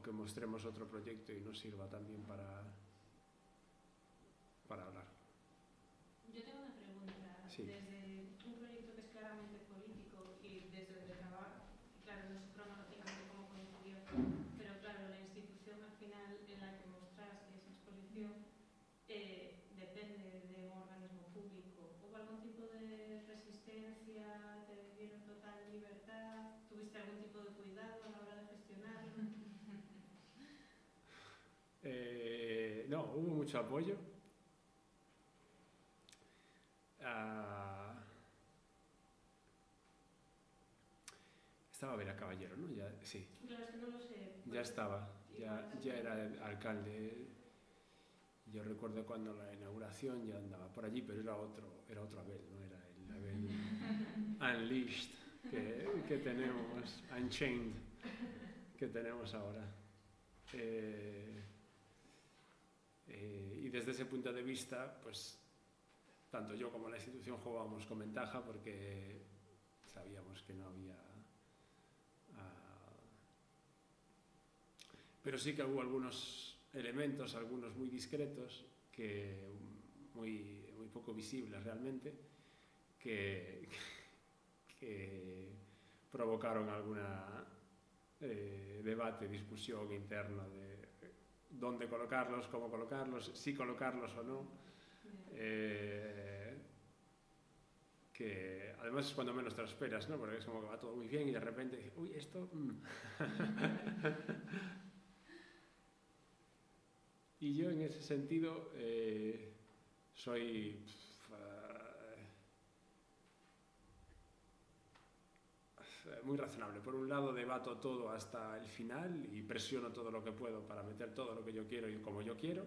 que mostremos otro proyecto y nos sirva también para hablar. Yo tengo una pregunta. Sí. Desde un proyecto que es claramente político y desde el trabajo, claro, no sé cronológicamente cómo coincidió, pero claro, la institución al final en la que mostraste esa exposición depende de un organismo público. ¿Hubo algún tipo de resistencia? ¿Te dieron total libertad? ¿Tuviste algún tipo de cuidado a la hora de gestionarlo? No, hubo mucho apoyo. Estaba Vera Caballero, ¿no? Ya, sí. Claro, es que no lo sé. Ya estaba, ya era el alcalde. Yo recuerdo cuando la inauguración ya andaba por allí, pero era otro Abel, no era el Abel Unleashed que tenemos, Unchained, que tenemos ahora. Y desde ese punto de vista, pues tanto yo como la institución jugábamos con ventaja porque sabíamos que no había... pero sí que hubo algunos elementos, algunos muy discretos, muy poco visibles realmente, que provocaron alguna debate, discusión interna de dónde colocarlos, cómo colocarlos, si colocarlos o no. Que además es cuando menos te lo esperas, ¿no? Porque es como que va todo muy bien y de repente, uy, esto... Y yo en ese sentido soy muy razonable. Por un lado debato todo hasta el final y presiono todo lo que puedo para meter todo lo que yo quiero y como yo quiero.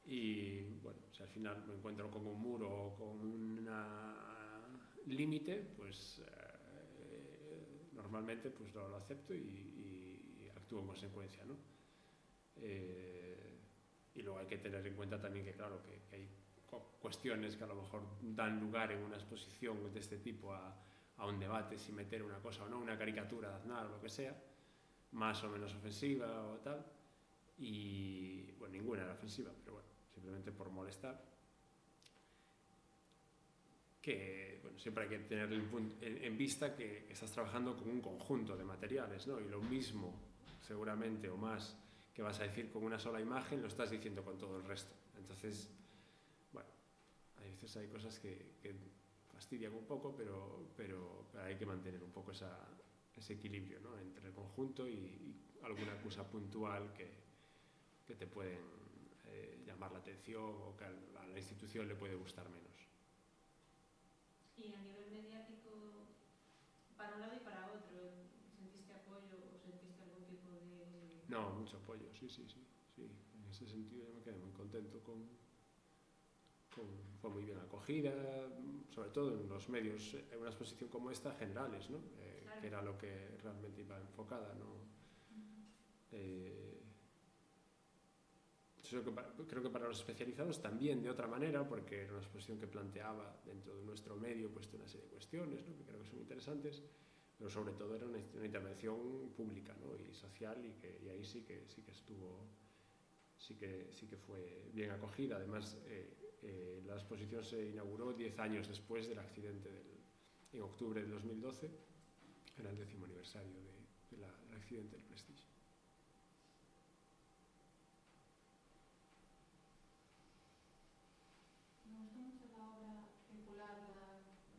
Y bueno, si al final me encuentro con un muro o con un límite, pues normalmente pues lo acepto y actúo en consecuencia, ¿no? Y luego hay que tener en cuenta también que claro que hay cuestiones que a lo mejor dan lugar en una exposición de este tipo a un debate, si meter una cosa o no, una caricatura de Aznar o lo que sea, más o menos ofensiva o tal, y bueno, ninguna era ofensiva, pero bueno, simplemente por molestar, que bueno, siempre hay que tener en vista que estás trabajando con un conjunto de materiales, ¿no? Y lo mismo, seguramente, o más, que vas a decir con una sola imagen, lo estás diciendo con todo el resto. Entonces, bueno, a veces hay cosas que fastidian un poco, pero hay que mantener un poco ese equilibrio, ¿no? Entre el conjunto y alguna cosa puntual que te pueden llamar la atención o que a la institución le puede gustar menos. Y a nivel mediático, para un lado y para otro, ¿sentiste apoyo o sentiste algún tipo de...? No, mucho apoyo, sí. En ese sentido yo me quedé muy contento fue muy bien acogida, sobre todo en los medios, en una exposición como esta, generales, ¿no? Claro. Que era lo que realmente iba enfocada, ¿no? Creo que para los especializados también de otra manera, porque era una exposición que planteaba dentro de nuestro medio pues, una serie de cuestiones, ¿no? Que creo que son interesantes, pero sobre todo era una intervención pública, ¿no? Y social, y ahí sí que estuvo, sí que fue bien acogida. Además, la exposición se inauguró 10 años después del accidente en octubre de 2012, era el 10º aniversario del accidente del Prestige. Me gustó mucho la obra circular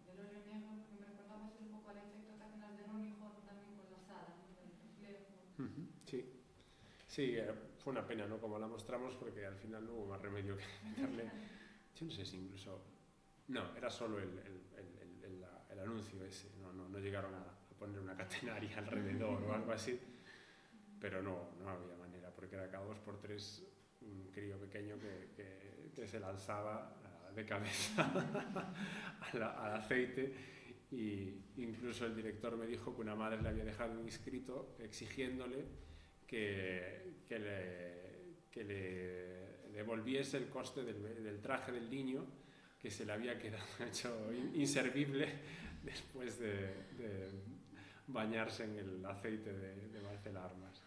del hoyo negro, porque me recordaba un poco al efecto que hacen las de Ronnie Hall también con la sala, ¿no? Del reflejo. Sí, fue una pena, ¿no? Como la mostramos, porque al final no hubo más remedio que meterle. Yo no sé si incluso... No, era solo el anuncio ese, no llegaron a poner una catenaria alrededor o algo así, pero no había manera, porque era cada 2x3 un crío pequeño que se lanzaba de cabeza al aceite, y incluso el director me dijo que una madre le había dejado un escrito exigiéndole que le devolviese el coste del traje del niño, que se le había quedado hecho inservible después de bañarse en el aceite de Marcela Armas.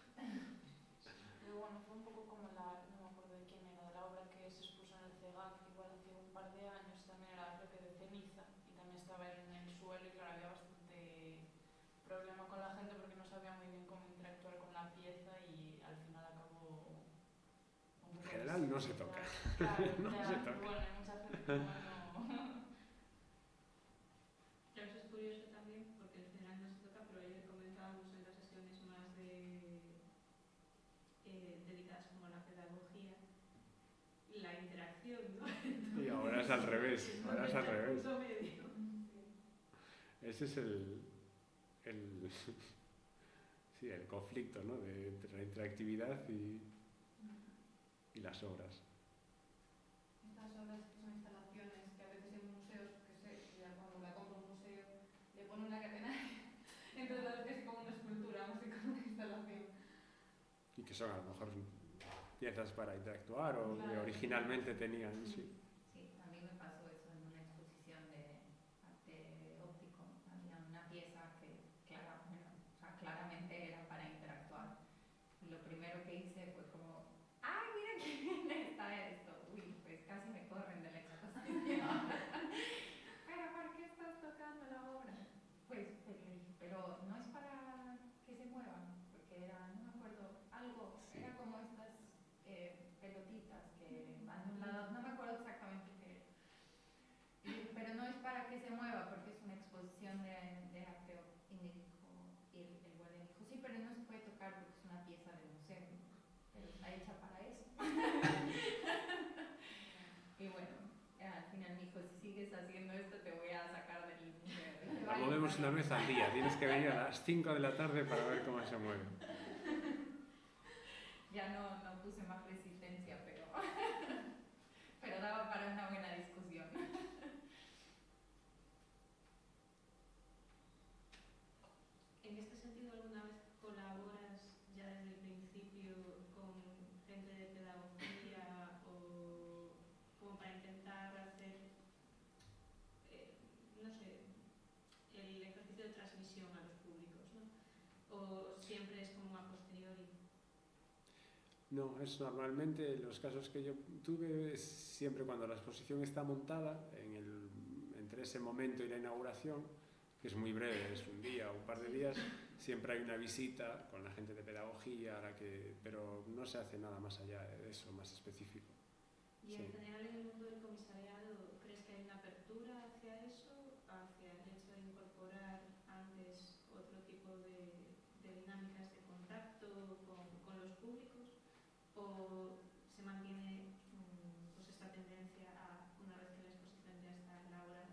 Pero bueno, fue un poco como la, no me acuerdo de quién era, de la obra que se expuso en el CEGAC, igual hace un par de años, también era creo que de ceniza, y también estaba en el suelo y claro, había bastante problema con la gente porque no sabía muy bien cómo interactuar con la pieza y al final acabó un En poco general no se toca. Claro, No ya, se pero toca. bueno, hay mucha gente que no. Claro, eso es curioso también, porque en general no se toca, pero ayer comentábamos en las sesiones más dedicadas como a la pedagogía, la interacción, ¿no? Y ahora es al revés, ahora es al revés. Punto medio. Ese es el, sí, el conflicto, ¿no? Entre la interactividad y las obras. Estas obras que son instalaciones que a veces en museos, que sé, que ya cuando la compra un museo le pone una catenaria, entonces la ves como una escultura, más que como una instalación. Y que son a lo mejor piezas para interactuar o que Claro. originalmente tenían, sí. Sí, a mí me pasó eso en una exposición de arte óptico. Había una pieza que claramente era para interactuar. Y lo primero que hice fue como, ¡ay, mira qué bien está esto! Uy, pues casi me corren de la exposición. ¿Pero por qué estás tocando la obra? Pues, pero no es para que se muevan, porque era, no me acuerdo, algo, Sí. era como estas pelotitas que van de un lado, no me acuerdo exactamente qué era. Pero no es para que se mueva, porque es una exposición de arte y me dijo, y el guardia dijo, sí, pero no se puede tocar porque es una pieza del museo, pero está hecha para eso. Y bueno, al final me dijo, si sigues haciendo esto te voy a sacar del museo. La movemos una vez al día, tienes que venir a las 5 de la tarde para ver cómo se mueve. Ya no puse más resistencia, pero daba para una buena discusión. En este sentido, ¿alguna vez colaboras ya desde el principio con gente de pedagogía o como para intentar hacer, no sé, el ejercicio de transmisión a los públicos, ¿no? ¿O siempre es como a posteriori? No, es normalmente los casos que yo tuve es siempre cuando la exposición está montada, entre ese momento y la inauguración, que es muy breve, es un día o un par de días, siempre hay una visita con la gente de pedagogía, pero no se hace nada más allá de eso, más específico. Y en Sí. general en el mundo del comisariado, ¿crees que hay una apertura hacia eso? ¿Hacia el hecho de incorporar antes otro tipo de dinámicas de contacto con los públicos? ¿O se mantiene pues esta tendencia a, una vez que la exposición ya está elaborada?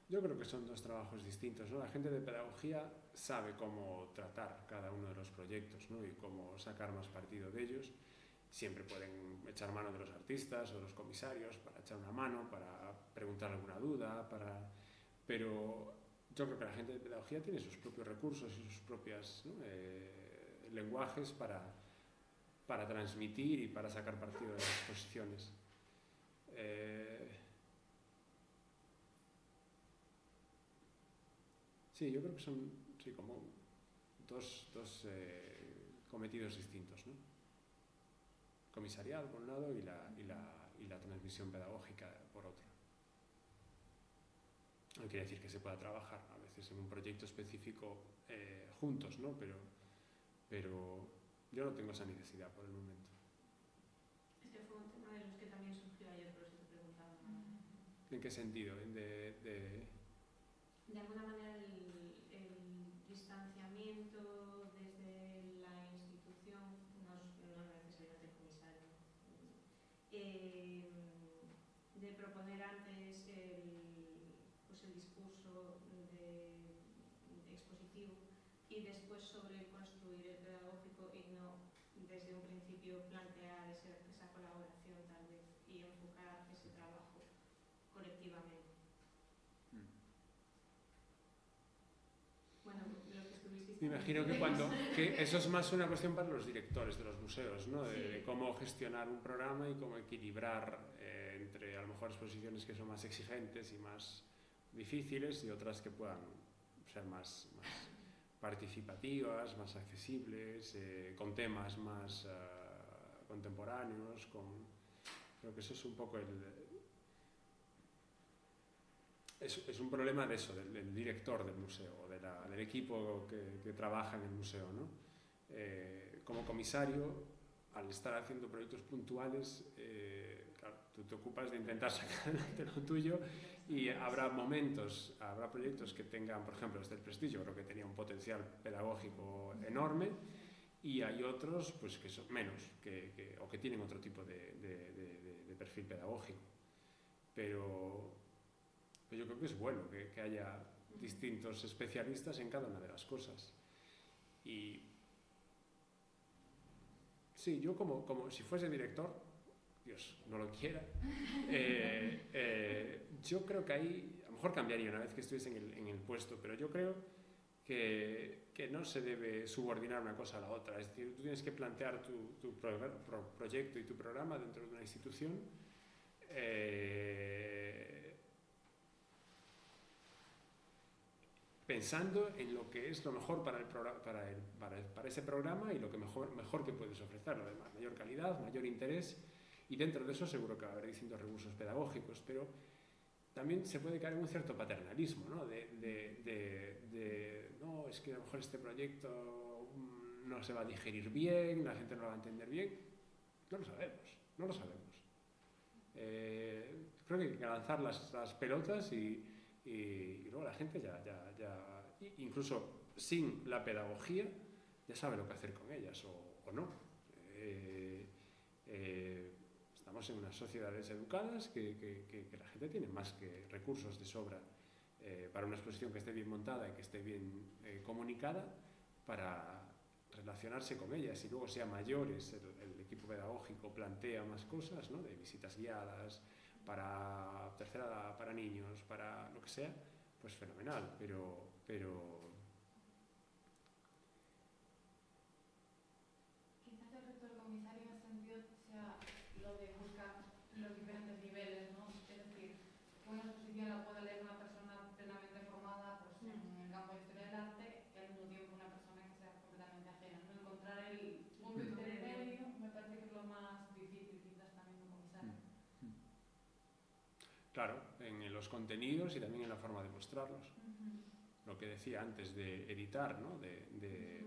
Yo creo que son dos trabajos distintos, ¿no? La gente de pedagogía sabe cómo tratar cada uno de los proyectos, ¿no? Y cómo sacar más partido de ellos. Siempre pueden echar mano de los artistas o los comisarios para echar una mano, para preguntar alguna duda, pero yo creo que la gente de pedagogía tiene sus propios recursos y sus propios, ¿no? Lenguajes para transmitir y para sacar partido de las exposiciones. Sí, yo creo que son como dos cometidos distintos, ¿no? Comisariado por un lado y la transmisión pedagógica por otro. No quiere decir que se pueda trabajar a veces en un proyecto específico juntos, ¿no? Pero yo no tengo esa necesidad por el momento. Este fue un tema de los que también surgió ayer, por eso te preguntaba. ¿En qué sentido? De alguna manera el distanciamiento desde la institución, no necesariamente el comisario, de proponer antes el discurso expositivo y después sobre construir el pedagógico y no desde un principio plantear esa colaboración tal vez y enfocar ese trabajo colectivamente. Bueno, lo que estuvisteis... Me imagino que eso es más una cuestión para los directores de los museos, ¿no? De cómo gestionar un programa y cómo equilibrar entre a lo mejor exposiciones que son más exigentes y más difíciles y otras que puedan ser más participativas, más accesibles, con temas más contemporáneos. Creo que eso es un poco es un problema de eso, del director del museo, o del equipo que trabaja en el museo, ¿no? Como comisario, al estar haciendo proyectos puntuales, claro, tú te ocupas de intentar sacar adelante lo tuyo, y habrá proyectos que tengan, por ejemplo, el Prestige, creo que tenía un potencial pedagógico enorme, y hay otros pues, que son menos, o que tienen otro tipo de perfil pedagógico. Pero yo creo que es bueno que haya distintos especialistas en cada una de las cosas. Y sí, yo como si fuese director, Dios no lo quiera, yo creo que ahí, a lo mejor cambiaría una vez que estuviese en el puesto, pero yo creo que no se debe subordinar una cosa a la otra. Es decir, tú tienes que plantear tu proyecto y tu programa dentro de una institución, pensando en lo que es lo mejor para ese programa y lo que mejor que puedes ofrecer, lo demás, mayor calidad, mayor interés, y dentro de eso seguro que va a haber distintos recursos pedagógicos, pero también se puede caer en un cierto paternalismo, ¿no? No, es que a lo mejor este proyecto no se va a digerir bien, la gente no lo va a entender bien. No lo sabemos. Creo que hay que lanzar las pelotas y luego la gente ya, incluso sin la pedagogía, ya sabe lo que hacer con ellas o no. Estamos en unas sociedades educadas que la gente tiene más que recursos de sobra para una exposición que esté bien montada y que esté bien comunicada, para relacionarse con ellas. Y luego, sea mayores, el equipo pedagógico plantea más cosas, ¿no? De visitas guiadas para tercera edad, para niños, para lo que sea, pues fenomenal, pero quizás el reto del comisario en ese sentido sea lo de buscar los diferentes niveles, ¿no? Es decir, que una exposición la pueda leer una persona plenamente formada pues, en el campo de historia del arte, y al mismo tiempo una persona que sea completamente ajena, ¿no? Encontrar el punto intermedio me parece que es lo más difícil quizás también de un comisario. Claro, en los contenidos y también en la forma de mostrarlos. Lo que decía antes de editar, ¿no? de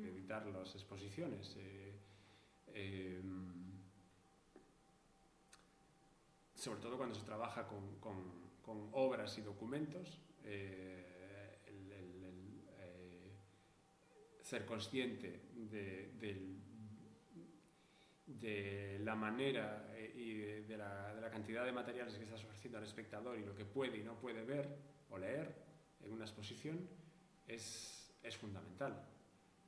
editar las exposiciones. Sobre todo cuando se trabaja con obras y documentos, ser consciente de la manera y de la cantidad de materiales que estás ofreciendo al espectador y lo que puede y no puede ver o leer en una exposición es fundamental,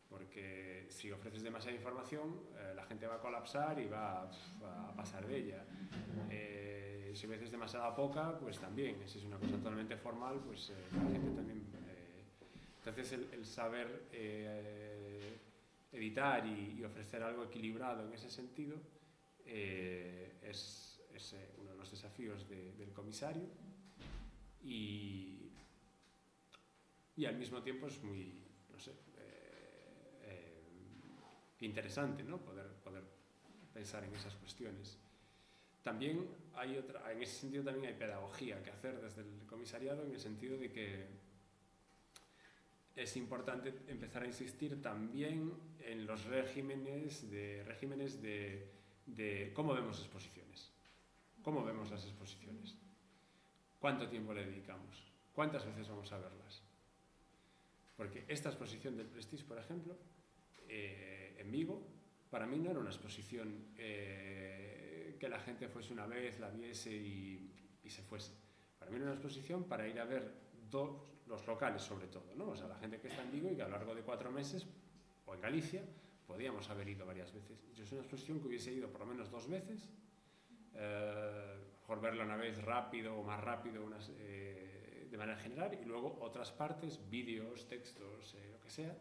porque si ofreces demasiada información, la gente va a colapsar y va a pasar de ella. Si ofreces demasiada poca, pues también, si es una cosa totalmente formal, pues la gente también... entonces el saber editar y ofrecer algo equilibrado en ese sentido es uno de los desafíos del comisario, y al mismo tiempo es muy, no sé, interesante, ¿no? Poder pensar en esas cuestiones. También en ese sentido también hay pedagogía que hacer desde el comisariado, en el sentido de que es importante empezar a insistir también en los regímenes de cómo vemos exposiciones, cómo vemos las exposiciones, cuánto tiempo le dedicamos, cuántas veces vamos a verlas. Porque esta exposición del Prestige, por ejemplo, en Vigo, para mí no era una exposición que la gente fuese una vez, la viese y se fuese. Para mí era una exposición para ir a ver los locales, sobre todo, ¿no? O sea, la gente que está en Vigo y que a lo largo de 4 meses, o en Galicia, podíamos haber ido varias veces. Yo es una exposición que hubiese ido por lo menos 2 veces, mejor verla una vez rápido o más rápido, de manera general, y luego otras partes, vídeos, textos, lo que sea,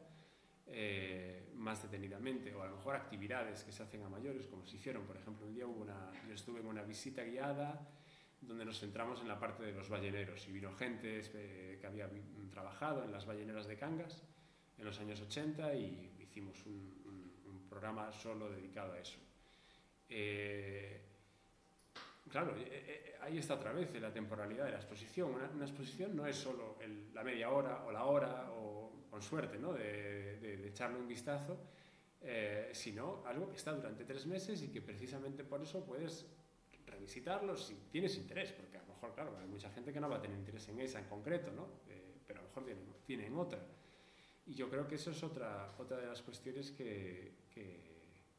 más detenidamente, o a lo mejor actividades que se hacen a mayores, como se hicieron. Por ejemplo, un día yo estuve en una visita guiada donde nos centramos en la parte de los balleneros, y vino gente que había trabajado en las balleneras de Cangas, en los años 80 y hicimos un programa solo dedicado a eso. Claro, ahí está otra vez la temporalidad de la exposición. Una exposición no es solo la media hora o la hora, o con suerte, ¿no?, de echarle un vistazo, sino algo que está durante 3 meses y que precisamente por eso puedes revisitarlo si tienes interés, porque a lo mejor, claro, hay mucha gente que no va a tener interés en esa en concreto, ¿no? Pero a lo mejor tienen otra. Y yo creo que eso es otra de las cuestiones que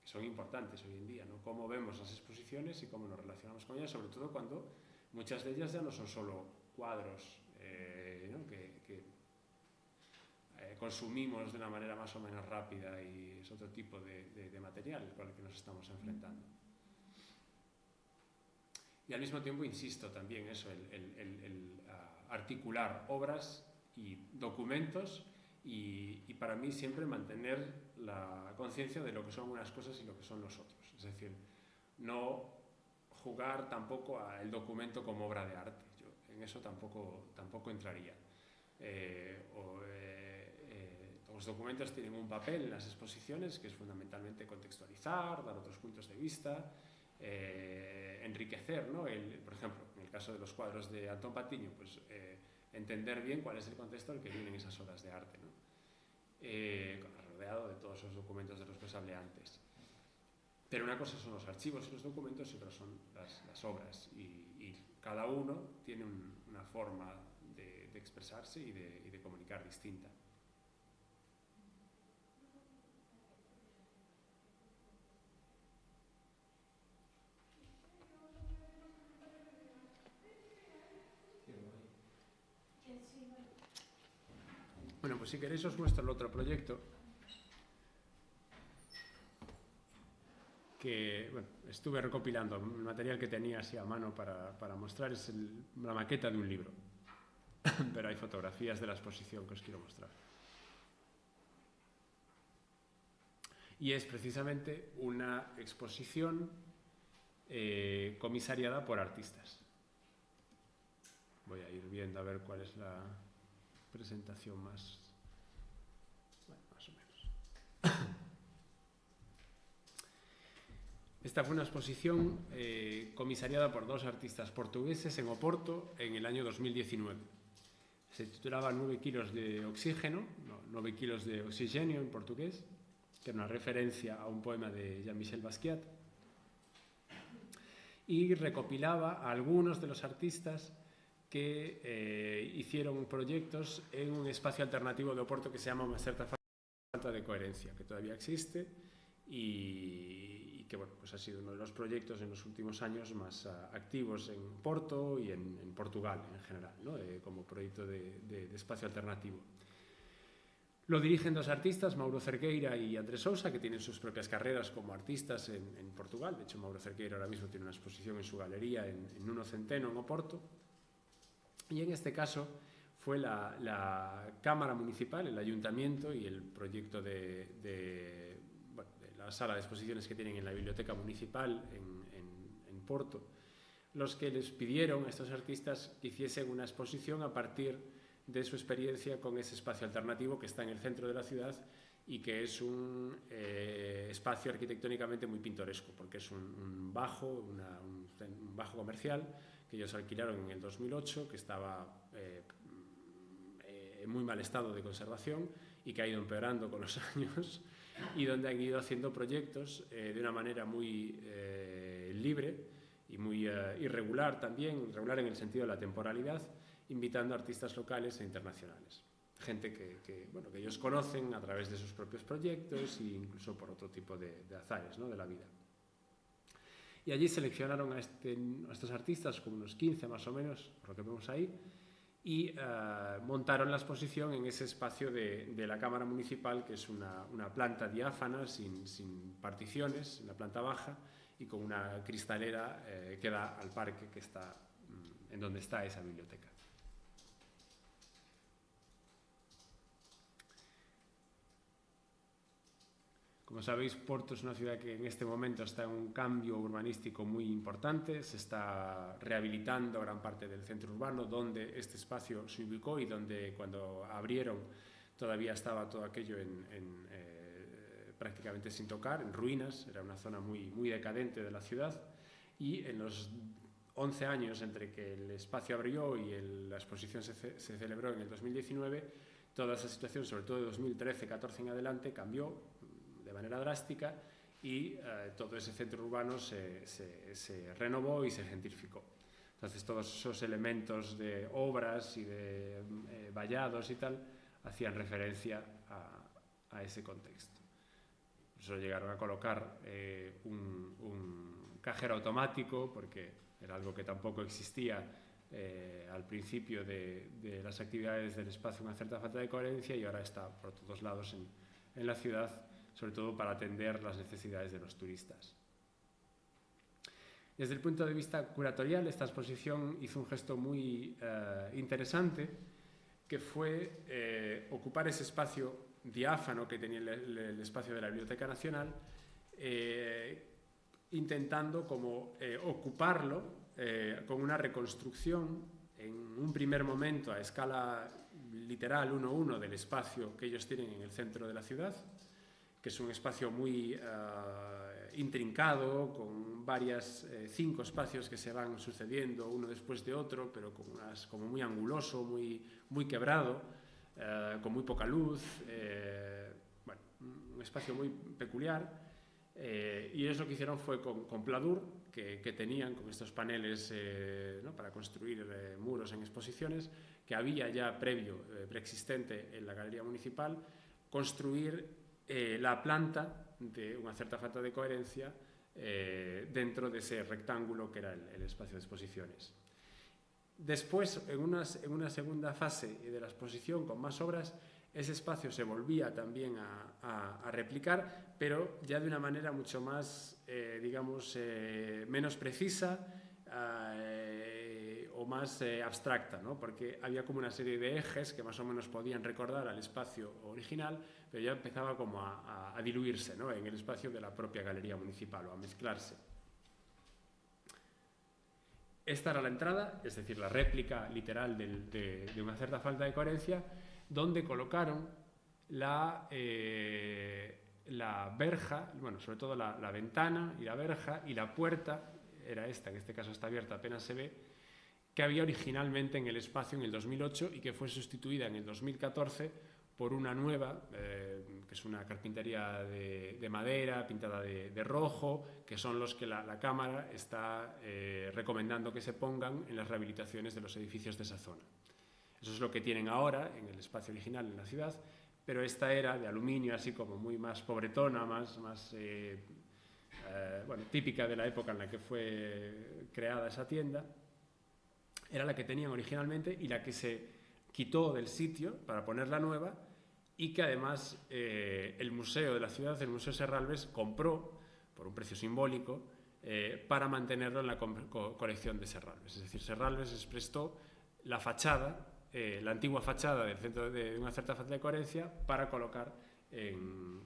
son importantes hoy en día, ¿no? Cómo vemos las exposiciones y cómo nos relacionamos con ellas, sobre todo cuando muchas de ellas ya no son solo cuadros, ¿no?, que consumimos de una manera más o menos rápida, y es otro tipo de material con el que nos estamos enfrentando. Y al mismo tiempo, insisto, también eso, el articular obras y documentos, y para mí siempre mantener la conciencia de lo que son unas cosas y lo que son los otros. Es decir, no jugar tampoco al documento como obra de arte. Yo en eso tampoco entraría. Los documentos tienen un papel en las exposiciones, que es fundamentalmente contextualizar, dar otros puntos de vista, enriquecer, ¿no? Por ejemplo, en el caso de los cuadros de Antón Patiño, pues entender bien cuál es el contexto en el que vienen esas obras de arte, ¿no? Rodeado de todos esos documentos de los que os hablé antes. Pero una cosa son los archivos y los documentos, y otra son las obras, y cada uno tiene una forma de expresarse y de comunicar distinta. Bueno, pues si queréis os muestro el otro proyecto, que bueno, estuve recopilando el material que tenía así a mano para mostrar. Es la maqueta de un libro, pero hay fotografías de la exposición que os quiero mostrar. Y es precisamente una exposición comisariada por artistas. Voy a ir viendo a ver cuál es la presentación más o menos. Esta fue una exposición comisariada por 2 artistas portugueses en Oporto en el año 2019. Se titulaba 9 kilos de oxígeno, 9 kilos de oxígeno en portugués, que era una referencia a un poema de Jean-Michel Basquiat, y recopilaba a algunos de los artistas que hicieron proyectos en un espacio alternativo de Oporto que se llama Una Certa Falta de Coherencia, que todavía existe y que bueno, pues ha sido uno de los proyectos en los últimos años más activos en Porto y en Portugal en general, ¿no? Como proyecto de espacio alternativo. Lo dirigen 2 artistas, Mauro Cerqueira y Andrés Sousa, que tienen sus propias carreras como artistas en Portugal. De hecho, Mauro Cerqueira ahora mismo tiene una exposición en su galería en Nuno Centeno, en Oporto. Y en este caso fue la Cámara Municipal, el Ayuntamiento y el proyecto de la sala de exposiciones que tienen en la Biblioteca Municipal en Porto, los que les pidieron a estos artistas que hiciesen una exposición a partir de su experiencia con ese espacio alternativo que está en el centro de la ciudad y que es un espacio arquitectónicamente muy pintoresco, porque es un bajo comercial que ellos alquilaron en el 2008, que estaba en muy mal estado de conservación y que ha ido empeorando con los años, y donde han ido haciendo proyectos de una manera muy libre y muy irregular también, irregular en el sentido de la temporalidad, invitando a artistas locales e internacionales. Gente que ellos conocen a través de sus propios proyectos e incluso por otro tipo de azares, ¿no?, de la vida. Y allí seleccionaron a estos artistas, como unos 15 más o menos, por lo que vemos ahí, y montaron la exposición en ese espacio de la Cámara Municipal, que es una planta diáfana, sin particiones, en la planta baja, y con una cristalera que da al parque que está en donde está esa biblioteca. Como sabéis, Porto es una ciudad que en este momento está en un cambio urbanístico muy importante. Se está rehabilitando gran parte del centro urbano donde este espacio se ubicó y donde cuando abrieron todavía estaba todo aquello prácticamente sin tocar, en ruinas, era una zona muy decadente de la ciudad, y en los 11 años entre que el espacio abrió y la exposición se celebró en el 2019, toda esa situación, sobre todo de 2013-14 en adelante, cambió de manera drástica y todo ese centro urbano se renovó y se gentrificó. Entonces todos esos elementos de obras y de vallados y tal hacían referencia a ese contexto. Por eso llegaron a colocar un cajero automático, porque era algo que tampoco existía al principio de las actividades del espacio, una cierta falta de coherencia, y ahora está por todos lados en la ciudad, sobre todo para atender las necesidades de los turistas. Desde el punto de vista curatorial, esta exposición hizo un gesto muy interesante, que fue ocupar ese espacio diáfano que tenía el espacio de la Biblioteca Nacional, intentando como ocuparlo con una reconstrucción en un primer momento a escala literal 1:1 del espacio que ellos tienen en el centro de la ciudad, que es un espacio muy intrincado, con 5 espacios que se van sucediendo uno después de otro, pero como muy anguloso, muy quebrado, con muy poca luz, bueno, un espacio muy peculiar. Y ellos lo que hicieron fue con pladur, que tenían con estos paneles ¿no? para construir muros en exposiciones, que había ya preexistente en la Galería Municipal, construir la planta de una cierta falta de coherencia dentro de ese rectángulo que era el espacio de exposiciones. Después, en una segunda fase de la exposición, con más obras, ese espacio se volvía también a replicar, pero ya de una manera mucho más, digamos, menos precisa o más abstracta, ¿no? Porque había como una serie de ejes que más o menos podían recordar al espacio original, pero ya empezaba como a diluirse, ¿no? En el espacio de la propia Galería Municipal, o a mezclarse. Esta era la entrada, es decir, la réplica literal de una cierta falta de coherencia, donde colocaron la verja, bueno, sobre todo la ventana y la verja y la puerta, era esta, en este caso está abierta, apenas se ve, que había originalmente en el espacio en el 2008 y que fue sustituida en el 2014 por una nueva, que es una carpintería de madera pintada de rojo, que son los que la Cámara está recomendando que se pongan en las rehabilitaciones de los edificios de esa zona. Eso es lo que tienen ahora en el espacio original en la ciudad, pero esta era de aluminio, así como muy más pobretona, más bueno, típica de la época en la que fue creada esa tienda. Era la que tenían originalmente y la que se quitó del sitio para poner la nueva, y que además el museo de la ciudad, el Museo Serralves, compró por un precio simbólico para mantenerlo en la colección de Serralves. Es decir, Serralves les prestó la fachada, la antigua fachada del centro de una cierta falta de coherencia, para colocar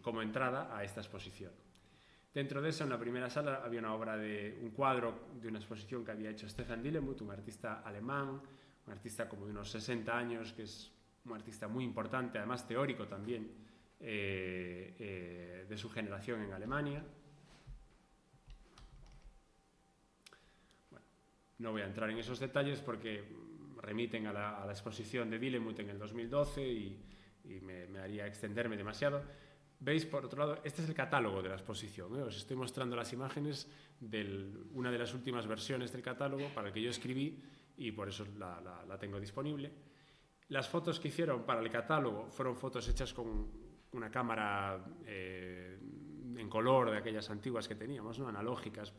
como entrada a esta exposición. Dentro de eso, en la primera sala, había un cuadro de una exposición que había hecho Stefan Dillenmuth, un artista alemán, un artista como de unos 60 años, que es un artista muy importante, además teórico también, de su generación en Alemania. Bueno, no voy a entrar en esos detalles porque remiten a la exposición de Dillenmuth en el 2012 y me haría extenderme demasiado. Veis, por otro lado, este es el catálogo de la exposición, ¿eh? Os estoy mostrando las imágenes de una de las últimas versiones del catálogo para el que yo escribí, y por eso la tengo disponible. Las fotos que hicieron para el catálogo fueron fotos hechas con una cámara en color de aquellas antiguas que teníamos, ¿no? Analógicas,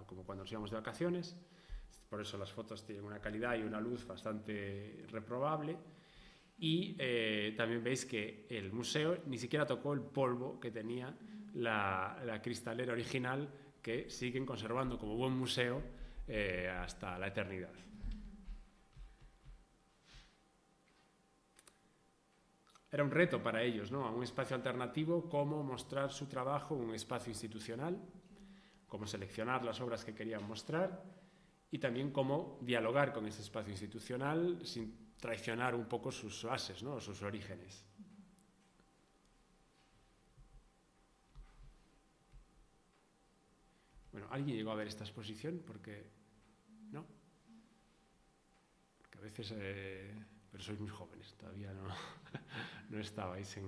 como cuando nos íbamos de vacaciones. Por eso las fotos tienen una calidad y una luz bastante reprobable. Y también veis que el museo ni siquiera tocó el polvo que tenía la cristalera original, que siguen conservando como buen museo hasta la eternidad. Era un reto para ellos, ¿no? A un espacio alternativo, cómo mostrar su trabajo en un espacio institucional, cómo seleccionar las obras que querían mostrar y también cómo dialogar con ese espacio institucional sin traicionar un poco sus bases, ¿no? Sus orígenes. ¿alguien llegó a ver esta exposición? Porque, ¿no? Porque a veces, pero sois muy jóvenes, todavía no estabais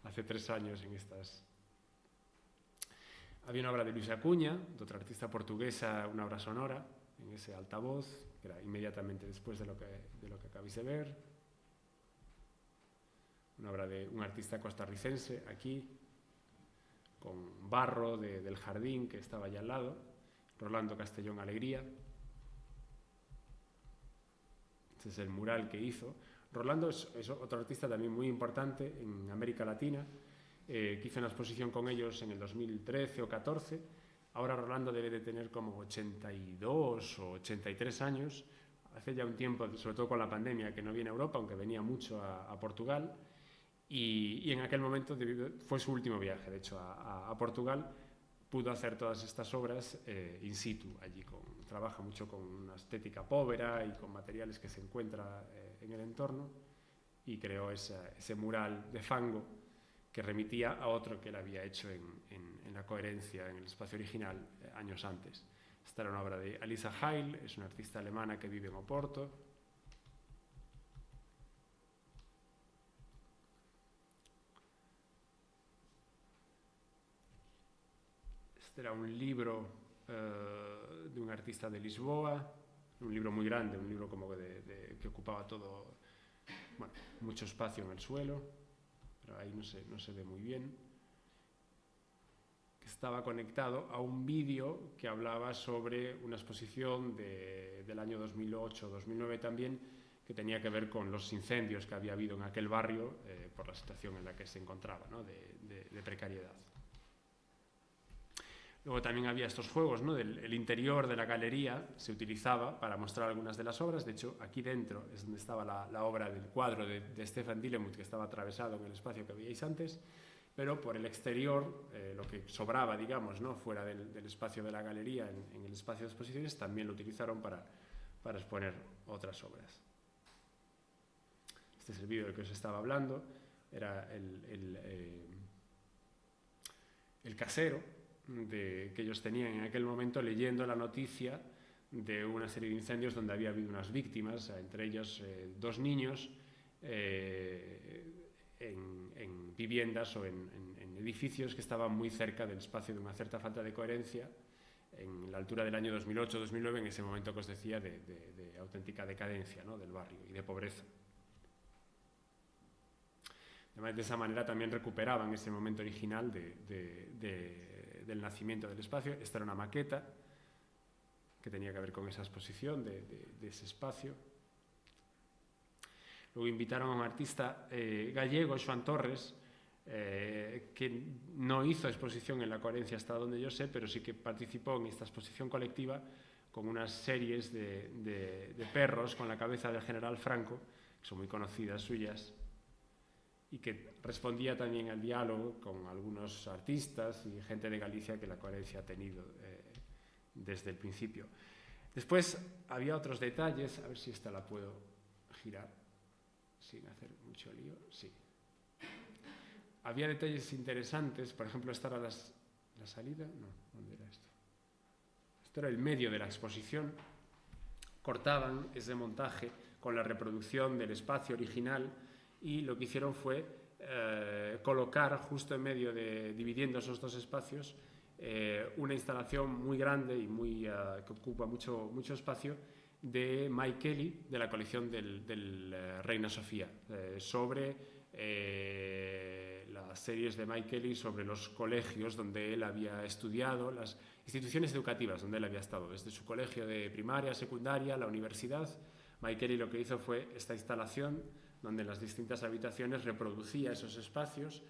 hace 3 años en estas. Había una obra de Luis Acuña, de otra artista portuguesa, una obra sonora, en ese altavoz, que era inmediatamente después de lo que acabáis de ver. Una obra de un artista costarricense, aquí, con barro del jardín que estaba allá al lado, Rolando Castellón Alegría. Este es el mural que hizo. Rolando es otro artista también muy importante en América Latina, que hizo una exposición con ellos en el 2013 o 14. Ahora Rolando debe de tener como 82 o 83 años. Hace ya un tiempo, sobre todo con la pandemia, que no viene a Europa, aunque venía mucho a Portugal. Y en aquel momento fue su último viaje, de hecho, a Portugal. Pudo hacer todas estas obras in situ, allí trabaja mucho con una estética povera y con materiales que se encuentra en el entorno, y creó ese mural de fango que remitía a otro que él había hecho en la coherencia, en el espacio original, años antes. Esta era una obra de Alisa Heil, es una artista alemana que vive en Oporto. Este era un libro de un artista de Lisboa, un libro muy grande, un libro como que ocupaba todo, bueno, mucho espacio en el suelo, pero ahí no se ve muy bien, que estaba conectado a un vídeo que hablaba sobre una exposición del año 2008-2009 también, que tenía que ver con los incendios que había habido en aquel barrio por la situación en la que se encontraba, ¿no? de precariedad. Luego también había estos juegos, ¿no? El interior de la galería se utilizaba para mostrar algunas de las obras. De hecho, aquí dentro es donde estaba la obra del cuadro de Stefan Dielemuth, que estaba atravesado en el espacio que veíais antes, pero por el exterior, lo que sobraba, digamos, ¿no? Fuera del espacio de la galería, en el espacio de exposiciones, también lo utilizaron para exponer otras obras. Este es el vídeo del que os estaba hablando, era el casero que ellos tenían en aquel momento, leyendo la noticia de una serie de incendios donde había habido unas víctimas, entre ellos 2 niños, en viviendas o en edificios que estaban muy cerca del espacio, de una cierta falta de coherencia, en la altura del año 2008-2009, en ese momento que os decía de auténtica decadencia, ¿no? del barrio y de pobreza. Además, de esa manera también recuperaban ese momento original del nacimiento del espacio. Esta era una maqueta que tenía que ver con esa exposición de ese espacio. Luego invitaron a un artista gallego, Joan Torres, que no hizo exposición en la coherencia hasta donde yo sé, pero sí que participó en esta exposición colectiva con unas series de perros con la cabeza del general Franco, que son muy conocidas suyas, y que respondía también al diálogo con algunos artistas y gente de Galicia que la coherencia ha tenido desde el principio. Después había otros detalles, a ver si esta la puedo girar sin hacer mucho lío. Sí. Había detalles interesantes, por ejemplo, esta era la salida, no, ¿dónde era esto? Esto era el medio de la exposición. Cortaban ese montaje con la reproducción del espacio original, y lo que hicieron fue colocar justo en medio, dividiendo esos 2 espacios, una instalación muy grande y que ocupa mucho espacio, de Mike Kelly, de la colección del Reina Sofía, sobre las series de Mike Kelly sobre los colegios donde él había estudiado, las instituciones educativas donde él había estado, desde su colegio de primaria, secundaria, la universidad. Mike Kelly lo que hizo fue esta instalación donde en las distintas habitaciones reproducía esos espacios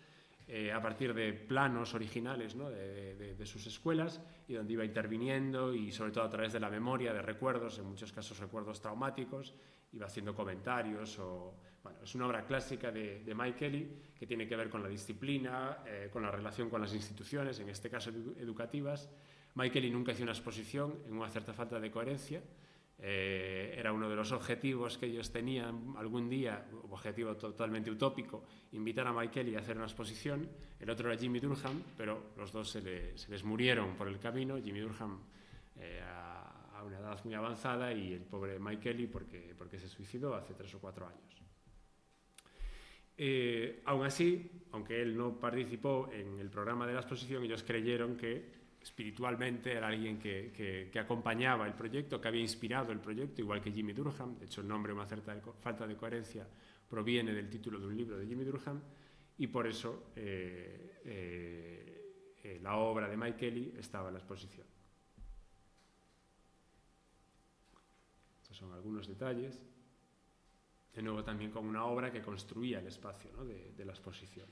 a partir de planos originales, ¿no? de sus escuelas, y donde iba interviniendo, y sobre todo a través de la memoria, de recuerdos, en muchos casos recuerdos traumáticos, iba haciendo comentarios. Bueno, es una obra clásica de Mike Kelly, que tiene que ver con la disciplina, con la relación con las instituciones, en este caso educativas. Mike Kelly nunca hizo una exposición, en una cierta falta de coherencia, Era uno de los objetivos que ellos tenían algún día, un objetivo totalmente utópico, invitar a Mike Kelley a hacer una exposición. El otro era Jimmy Durham, pero los dos se les murieron por el camino. Jimmy Durham a una edad muy avanzada y el pobre Mike Kelley porque se suicidó hace 3 o 4 años. Aún así, aunque él no participó en el programa de la exposición, ellos creyeron que espiritualmente era alguien que acompañaba el proyecto, que había inspirado el proyecto, igual que Jimmy Durham. De hecho, el nombre, una cierta falta de coherencia, proviene del título de un libro de Jimmy Durham, y por eso la obra de Mike Kelley estaba en la exposición. Estos son algunos detalles. De nuevo, también con una obra que construía el espacio, ¿no?, de la exposición.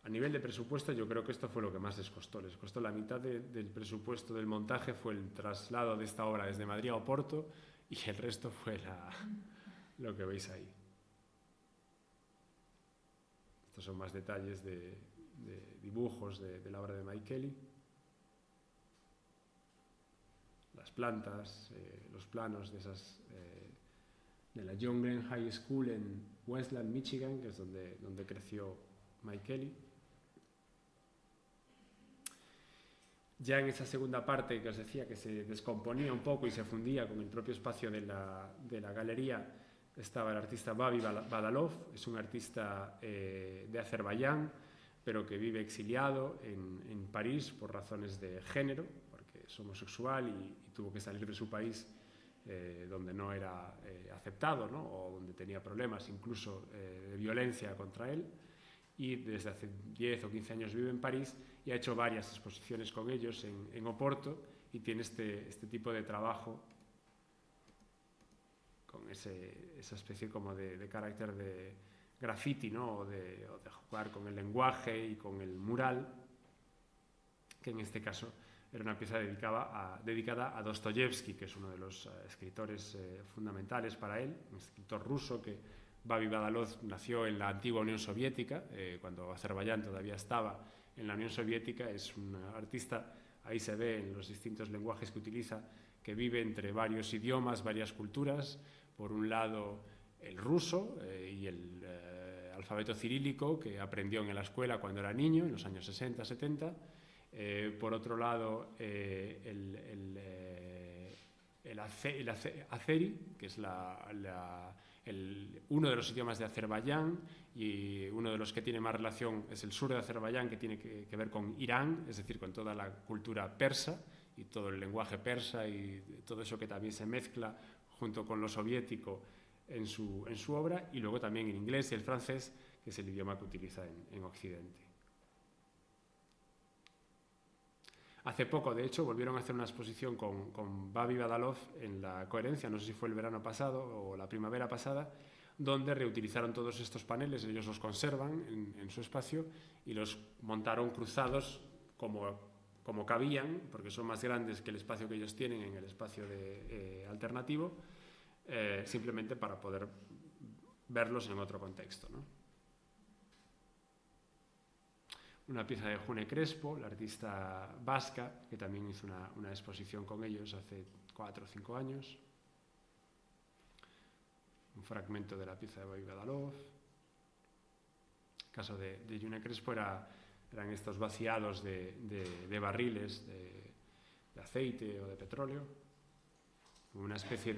A nivel de presupuesto, yo creo que esto fue lo que más les costó. Les costó la mitad del presupuesto del montaje, fue el traslado de esta obra desde Madrid a Oporto, y el resto fue lo que veis ahí. Estos son más detalles de dibujos de la obra de Mike Kelley. Las plantas, los planos de la John Glenn High School en Westland, Michigan, que es donde creció Mike Kelley. Ya en esa segunda parte que os decía que se descomponía un poco y se fundía con el propio espacio de la galería, estaba el artista Babi Badalov. Es un artista de Azerbaiyán, pero que vive exiliado en París por razones de género, porque es homosexual y tuvo que salir de su país, donde no era aceptado, ¿no?, o donde tenía problemas incluso de violencia contra él. Y desde hace 10 o 15 años vive en París y ha hecho varias exposiciones con ellos en Oporto, y tiene este tipo de trabajo con esa especie como de carácter de graffiti, ¿no?, o de jugar con el lenguaje y con el mural, que en este caso era una pieza dedicada a Dostoyevsky, que es uno de los escritores fundamentales para él, un escritor ruso que Babi Badalov nació en la antigua Unión Soviética, cuando Azerbaiyán todavía estaba en la Unión Soviética. Es un artista, ahí se ve en los distintos lenguajes que utiliza, que vive entre varios idiomas, varias culturas. Por un lado, el ruso y el alfabeto cirílico, que aprendió en la escuela cuando era niño, en los años 60, 70. Por otro lado, el azeri, que es uno de los idiomas de Azerbaiyán, y uno de los que tiene más relación es el sur de Azerbaiyán, que tiene que ver con Irán, es decir, con toda la cultura persa y todo el lenguaje persa y todo eso que también se mezcla junto con lo soviético en su obra, y luego también el inglés y el francés, que es el idioma que utiliza en Occidente. Hace poco, de hecho, volvieron a hacer una exposición con Babi Badalov en la Coherencia, no sé si fue el verano pasado o la primavera pasada, donde reutilizaron todos estos paneles. Ellos los conservan en su espacio y los montaron cruzados como cabían, porque son más grandes que el espacio que ellos tienen en el espacio alternativo, simplemente para poder verlos en otro contexto, ¿no? Una pieza de June Crespo, la artista vasca, que también hizo una exposición con ellos hace 4 o 5 años. Un fragmento de la pieza de Babi Badalov. El caso de June Crespo eran estos vaciados de barriles de aceite o de petróleo, una especie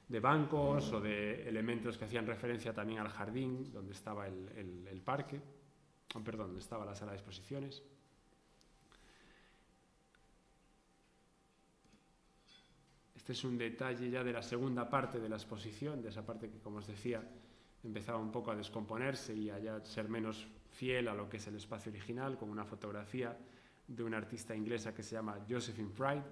de bancos o de elementos que hacían referencia también al jardín donde estaba el parque. Perdón, donde estaba la sala de exposiciones. Este es un detalle ya de la segunda parte de la exposición, de esa parte que, como os decía, empezaba un poco a descomponerse y a ya ser menos fiel a lo que es el espacio original, con una fotografía de una artista inglesa que se llama Josephine Pride,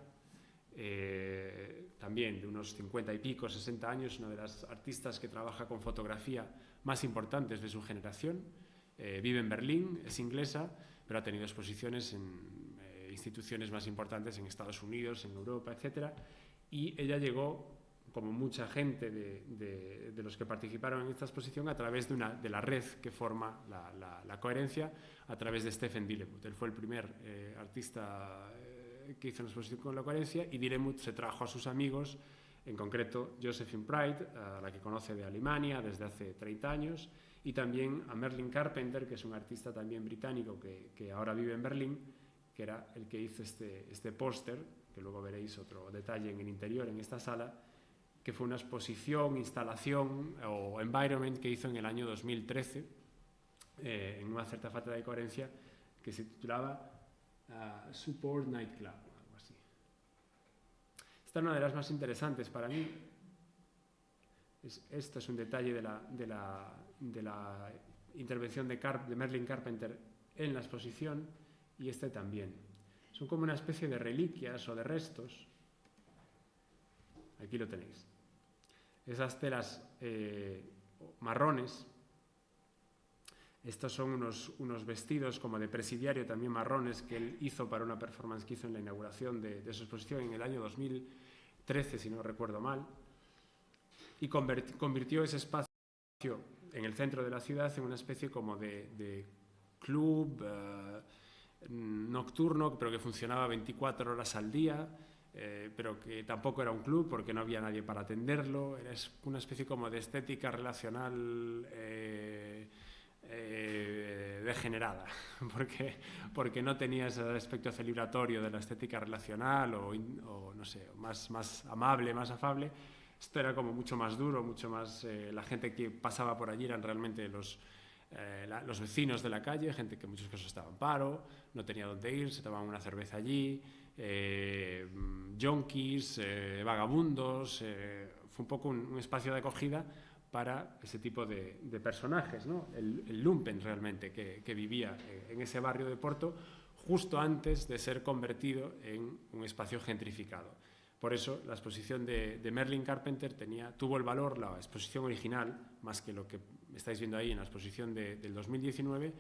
también de unos 50 y pico, 60 años, una de las artistas que trabaja con fotografía más importantes de su generación. Vive en Berlín, es inglesa, pero ha tenido exposiciones en instituciones más importantes en Estados Unidos, en Europa, etc. Y ella llegó como mucha gente de los que participaron en esta exposición, a través de la red que forma la coherencia, a través de Stephen Dilemut. Él fue el primer artista que hizo una exposición con la coherencia, y Dilemut se trajo a sus amigos, en concreto Josephine Pride, a la que conoce de Alemania desde hace 30 años, y también a Merlin Carpenter, que es un artista también británico que ahora vive en Berlín, que era el que hizo este póster, que luego veréis otro detalle en el interior, en esta sala, que fue una exposición, instalación o environment que hizo en el año 2013, en una cierta falta de coherencia, que se titulaba Support Nightclub, algo así. Esta es una de las más interesantes para mí. Esto es un detalle de la intervención de Merlin Carpenter en la exposición, y este también. Son como una especie de reliquias o de restos. Aquí lo tenéis. Esas telas marrones, estos son unos vestidos como de presidiario también marrones que él hizo para una performance que hizo en la inauguración de su exposición en el año 2013, si no recuerdo mal, y convirtió ese espacio en el centro de la ciudad en una especie como de club nocturno, pero que funcionaba 24 horas al día, pero que tampoco era un club porque no había nadie para atenderlo. Era una especie como de estética relacional degenerada, porque no tenía ese aspecto celebratorio de la estética relacional o no sé, más amable, más afable. Esto era como mucho más duro, mucho más... la gente que pasaba por allí eran realmente los vecinos de la calle, gente que en muchos casos estaba en paro, no tenía dónde ir, se tomaban una cerveza allí, junkies, vagabundos. Fue un poco un espacio de acogida para ese tipo de personajes, ¿no? El lumpen realmente que vivía en ese barrio de Porto justo antes de ser convertido en un espacio gentrificado. Por eso la exposición de Merlin Carpenter tuvo el valor, la exposición original, más que lo que estáis viendo ahí en la exposición del 2019,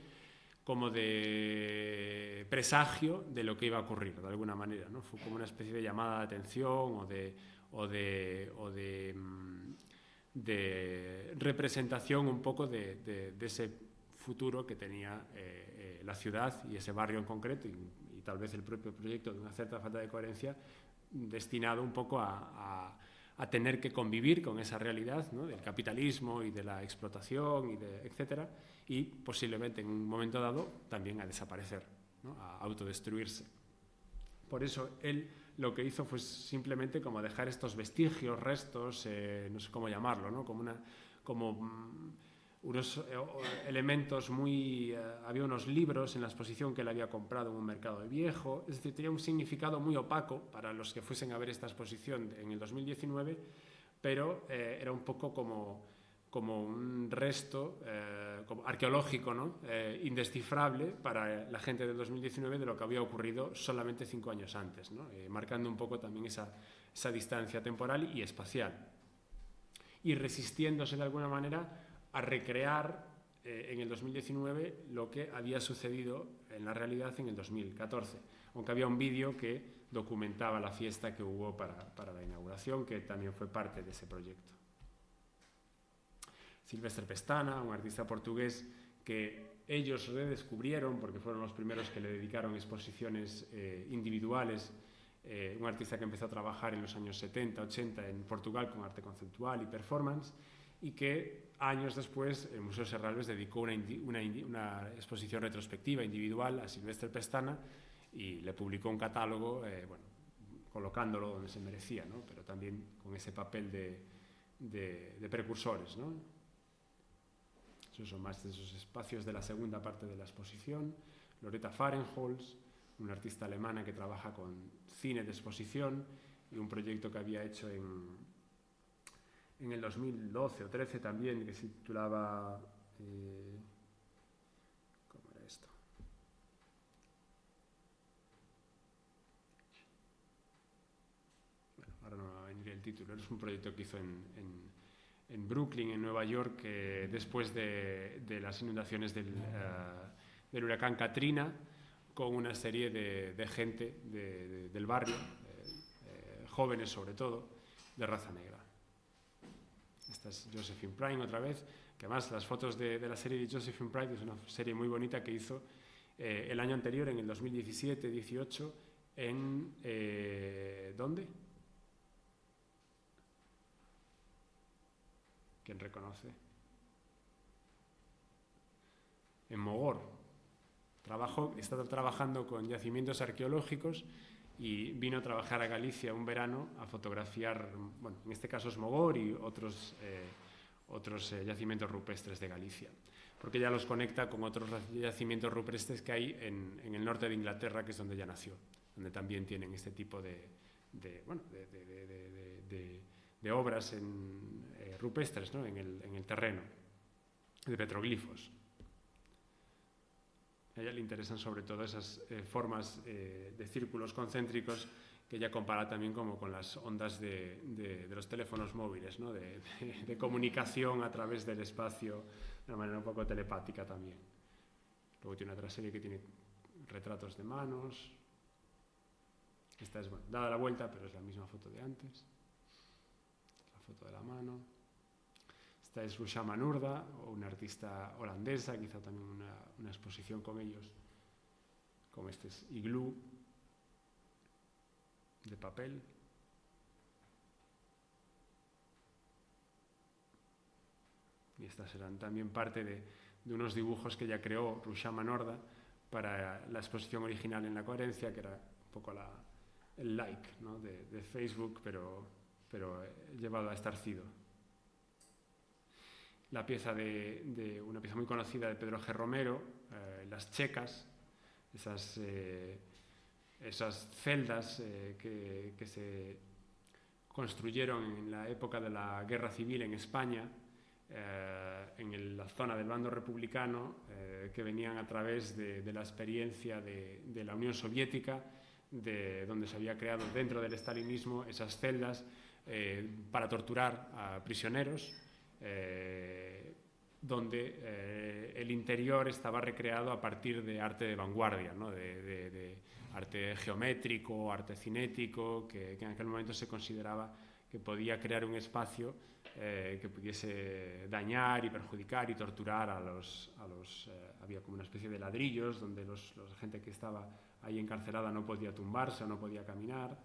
como de presagio de lo que iba a ocurrir, de alguna manera, ¿no? Fue como una especie de llamada de atención o de representación un poco de ese futuro que tenía la ciudad y ese barrio en concreto, y tal vez el propio proyecto, de una cierta falta de coherencia, destinado un poco a tener que convivir con esa realidad, ¿no? Del capitalismo y de la explotación, etcétera, y posiblemente en un momento dado también a desaparecer, ¿no? A autodestruirse. Por eso él lo que hizo fue simplemente como dejar estos vestigios, restos, no sé cómo llamarlo, ¿no? Como unos elementos había unos libros en la exposición que él había comprado en un mercado de viejo, es decir, tenía un significado muy opaco para los que fuesen a ver esta exposición en el 2019, pero era un poco como un resto como arqueológico, ¿no? Indescifrable para la gente del 2019 de lo que había ocurrido solamente 5 años antes, ¿no? Marcando un poco también esa distancia temporal y espacial, y resistiéndose de alguna manera a recrear en el 2019 lo que había sucedido en la realidad en el 2014, aunque había un vídeo que documentaba la fiesta que hubo para la inauguración, que también fue parte de ese proyecto. Silvestre Pestana, un artista portugués que ellos redescubrieron porque fueron los primeros que le dedicaron exposiciones individuales, un artista que empezó a trabajar en los años 70, 80 en Portugal con arte conceptual y performance, y que años después el Museo Serralves dedicó una exposición retrospectiva individual a Silvestre Pestana y le publicó un catálogo, colocándolo donde se merecía, ¿no? Pero también con ese papel de precursores, ¿no? Esos son más de esos espacios de la segunda parte de la exposición. Loretta Fahrenholz, una artista alemana que trabaja con cine de exposición, y un proyecto que había hecho en el 2012 o 13 también, que se titulaba ¿cómo era esto? Bueno, ahora no me va a venir el título. Es un proyecto que hizo en Brooklyn, en Nueva York, después de las inundaciones del huracán Katrina, con una serie de gente del barrio, jóvenes sobre todo, de raza negra. Esta es Josephine Prime otra vez, que además las fotos de la serie de Josephine Prime es una serie muy bonita que hizo el año anterior, en el 2017-18, en... ¿dónde? ¿Quién reconoce? En Mogor. Está trabajando con yacimientos arqueológicos y vino a trabajar a Galicia un verano a fotografiar, bueno, en este caso es Mogor y otros yacimientos rupestres de Galicia, porque ya los conecta con otros yacimientos rupestres que hay en el norte de Inglaterra, que es donde ella nació, donde también tienen este tipo de obras rupestres, ¿no? en el terreno, de petroglifos. A ella le interesan sobre todo esas formas de círculos concéntricos que ella compara también como con las ondas de los teléfonos móviles, ¿no? de comunicación a través del espacio de una manera un poco telepática también. Luego tiene otra serie que tiene retratos de manos. Esta es, bueno, dada la vuelta, pero es la misma foto de antes. La foto de la mano. Esta es Rushama Nurda, una artista holandesa, quizá también una exposición con ellos, como este es Igloo, de papel. Y estas serán también parte de unos dibujos que ella creó, Rushama Nurda, para la exposición original en La Coherencia, que era un poco el like, ¿no? de Facebook, pero llevado a estarcido. La pieza una pieza muy conocida de Pedro G. Romero, Las Checas, esas celdas que se construyeron en la época de la Guerra Civil en España, en la zona del bando republicano, que venían a través de la experiencia de la Unión Soviética, donde se había creado dentro del estalinismo esas celdas para torturar a prisioneros, donde el interior estaba recreado a partir de arte de vanguardia, ¿no? de arte geométrico, arte cinético, que en aquel momento se consideraba que podía crear un espacio que pudiese dañar y perjudicar y torturar a los había como una especie de ladrillos donde la gente que estaba ahí encarcelada no podía tumbarse o no podía caminar,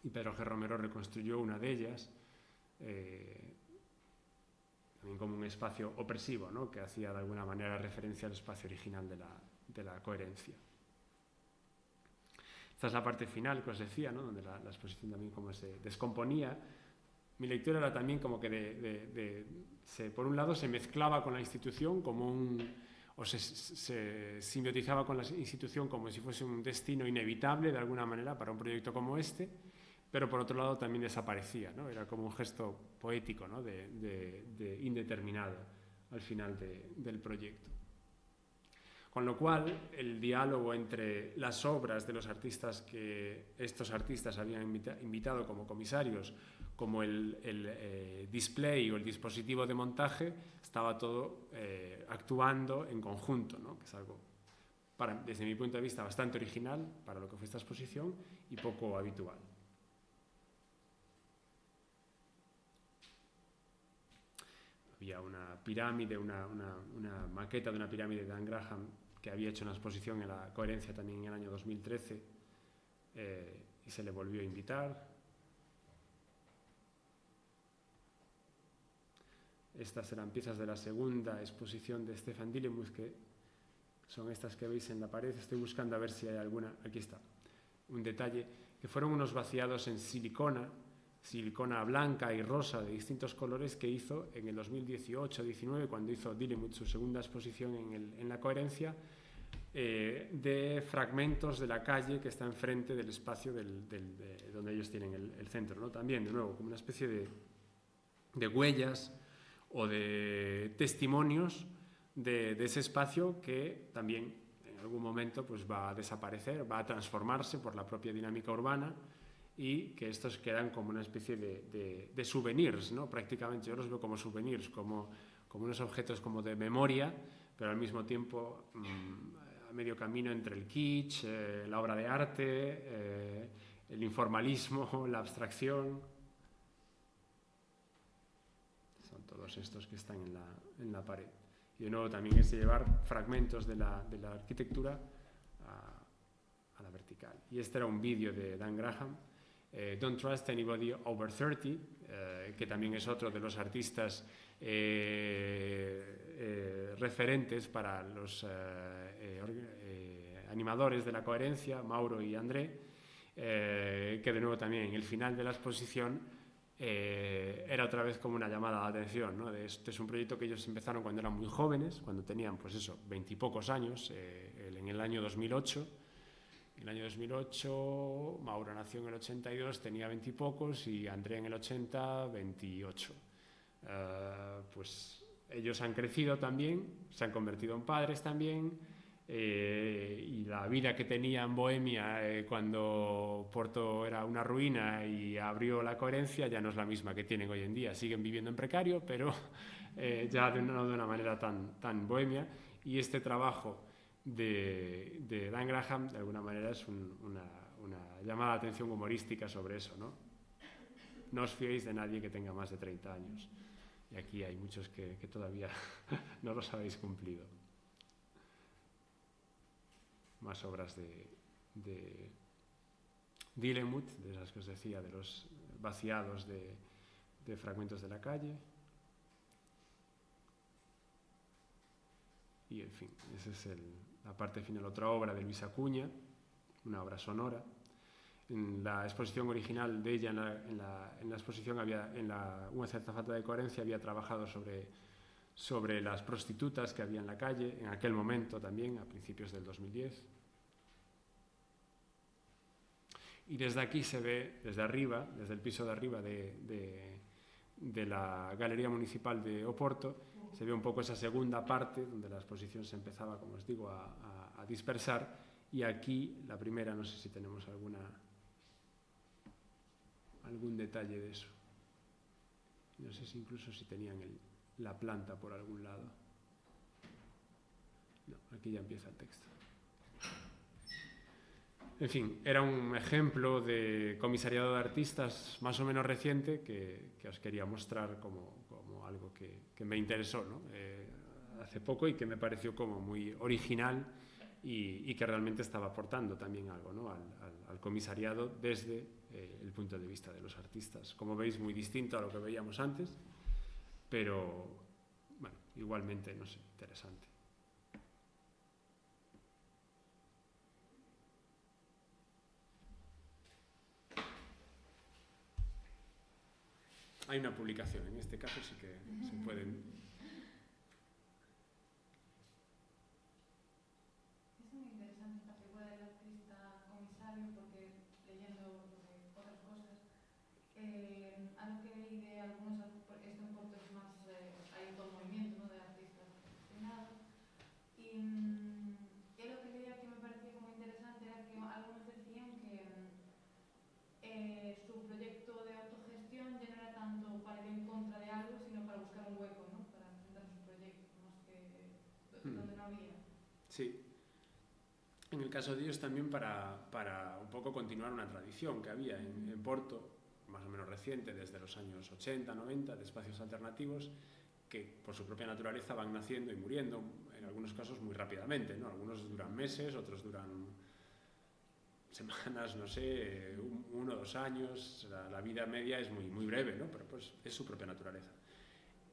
y Pedro G. Romero reconstruyó una de ellas, también como un espacio opresivo, ¿no? Que hacía de alguna manera referencia al espacio original de la Coherencia. Esta es la parte final que os decía, ¿no? Donde la exposición también como se descomponía. Mi lectura era también como que por un lado se mezclaba con la institución o se simbiotizaba con la institución como si fuese un destino inevitable de alguna manera para un proyecto como este, pero por otro lado también desaparecía, ¿no? Era como un gesto poético, ¿no? de indeterminado al final del proyecto. Con lo cual, el diálogo entre las obras de los artistas que estos artistas habían invitado como comisarios, como el display o el dispositivo de montaje, estaba todo actuando en conjunto, ¿no? Que es algo, desde mi punto de vista, bastante original para lo que fue esta exposición y poco habitual. Había una pirámide, una maqueta de una pirámide de Dan Graham que había hecho una exposición en La Coherencia también en el año 2013 y se le volvió a invitar. Estas eran piezas de la segunda exposición de Stefan Dillemuth, que son estas que veis en la pared. Estoy buscando a ver si hay alguna. Aquí está. Un detalle, que fueron unos vaciados en silicona blanca y rosa de distintos colores que hizo en el 2018-19, cuando hizo Dillemuth su segunda exposición en La Coherencia, de fragmentos de la calle que está enfrente del espacio donde ellos tienen el centro, ¿no? También, de nuevo, como una especie de huellas o de testimonios de ese espacio que también en algún momento pues, va a desaparecer, va a transformarse por la propia dinámica urbana, y que estos quedan como una especie de souvenirs, ¿no? Prácticamente yo los veo como souvenirs, como unos objetos como de memoria, pero al mismo tiempo a medio camino entre el kitsch, la obra de arte, el informalismo, la abstracción. son todos estos que están en la pared. Y de nuevo también es llevar fragmentos de la arquitectura a la vertical. Y este era un vídeo de Dan Graham, Don't Trust Anybody Over 30, que también es otro de los artistas referentes para los animadores de la coherencia, Mauro y André, que de nuevo también en el final de la exposición era otra vez como una llamada de atención, ¿no? Este es un proyecto que ellos empezaron cuando eran muy jóvenes, cuando tenían pues eso, 20 y pocos años, en el año 2008. En el año 2008, Mauro nació en el 82, tenía 20 y pocos, y André en el 80, 28. Pues ellos han crecido también, se han convertido en padres también, y la vida que tenía en Bohemia cuando Porto era una ruina y abrió la coherencia ya no es la misma que tienen hoy en día. Siguen viviendo en precario, pero ya no de una manera tan bohemia. Y este trabajo de Dan Graham de alguna manera es una llamada de atención humorística sobre eso, ¿no? No os fiéis de nadie que tenga más de 30 años. Y aquí hay muchos que todavía no los habéis cumplido. Más obras de Dillenmuth, de esas que os decía, de los vaciados de fragmentos de la calle. Y en fin, esa es la parte final. Otra obra de Luis Acuña, una obra sonora. En la exposición original de ella, en la exposición una cierta falta de coherencia, había trabajado sobre las prostitutas que había en la calle, en aquel momento también, a principios del 2010. Y desde aquí se ve, desde arriba, desde el piso de arriba de la Galería Municipal de Oporto, se ve un poco esa segunda parte, donde la exposición se empezaba, como os digo, a dispersar. Y aquí, la primera, no sé si tenemos algún detalle de eso. No sé si incluso si tenían la planta por algún lado. No, aquí ya empieza el texto. En fin, era un ejemplo de comisariado de artistas más o menos reciente que os quería mostrar como algo que me interesó, ¿no? Hace poco, y que me pareció como muy original y que realmente estaba aportando también algo, ¿no? al comisariado desde el punto de vista de los artistas. Como veis, muy distinto a lo que veíamos antes, pero bueno, igualmente, no sé, interesante. Hay una publicación, en este caso sí que se pueden... Es muy interesante esta figura del artista comisario, porque leyendo otras cosas, algo que leí de algunos, esto en Porto es más, hay todo un movimiento, ¿no?, de artistas gestionados, y lo que leía que me parecía como interesante era que algunos decían que su proyecto de autogestión ya no era tanto para ir en contra de algo, sino para buscar un hueco, ¿no?, para presentar su proyecto, más que donde no había. Sí. En el caso de ellos también para un poco continuar una tradición que había en Porto, más o menos reciente, desde los años 80, 90, de espacios alternativos que por su propia naturaleza van naciendo y muriendo, en algunos casos muy rápidamente, ¿no? Algunos duran meses, otros duran semanas, no sé, 1 o 2 años. La vida media es muy breve, ¿no? Pero pues es su propia naturaleza.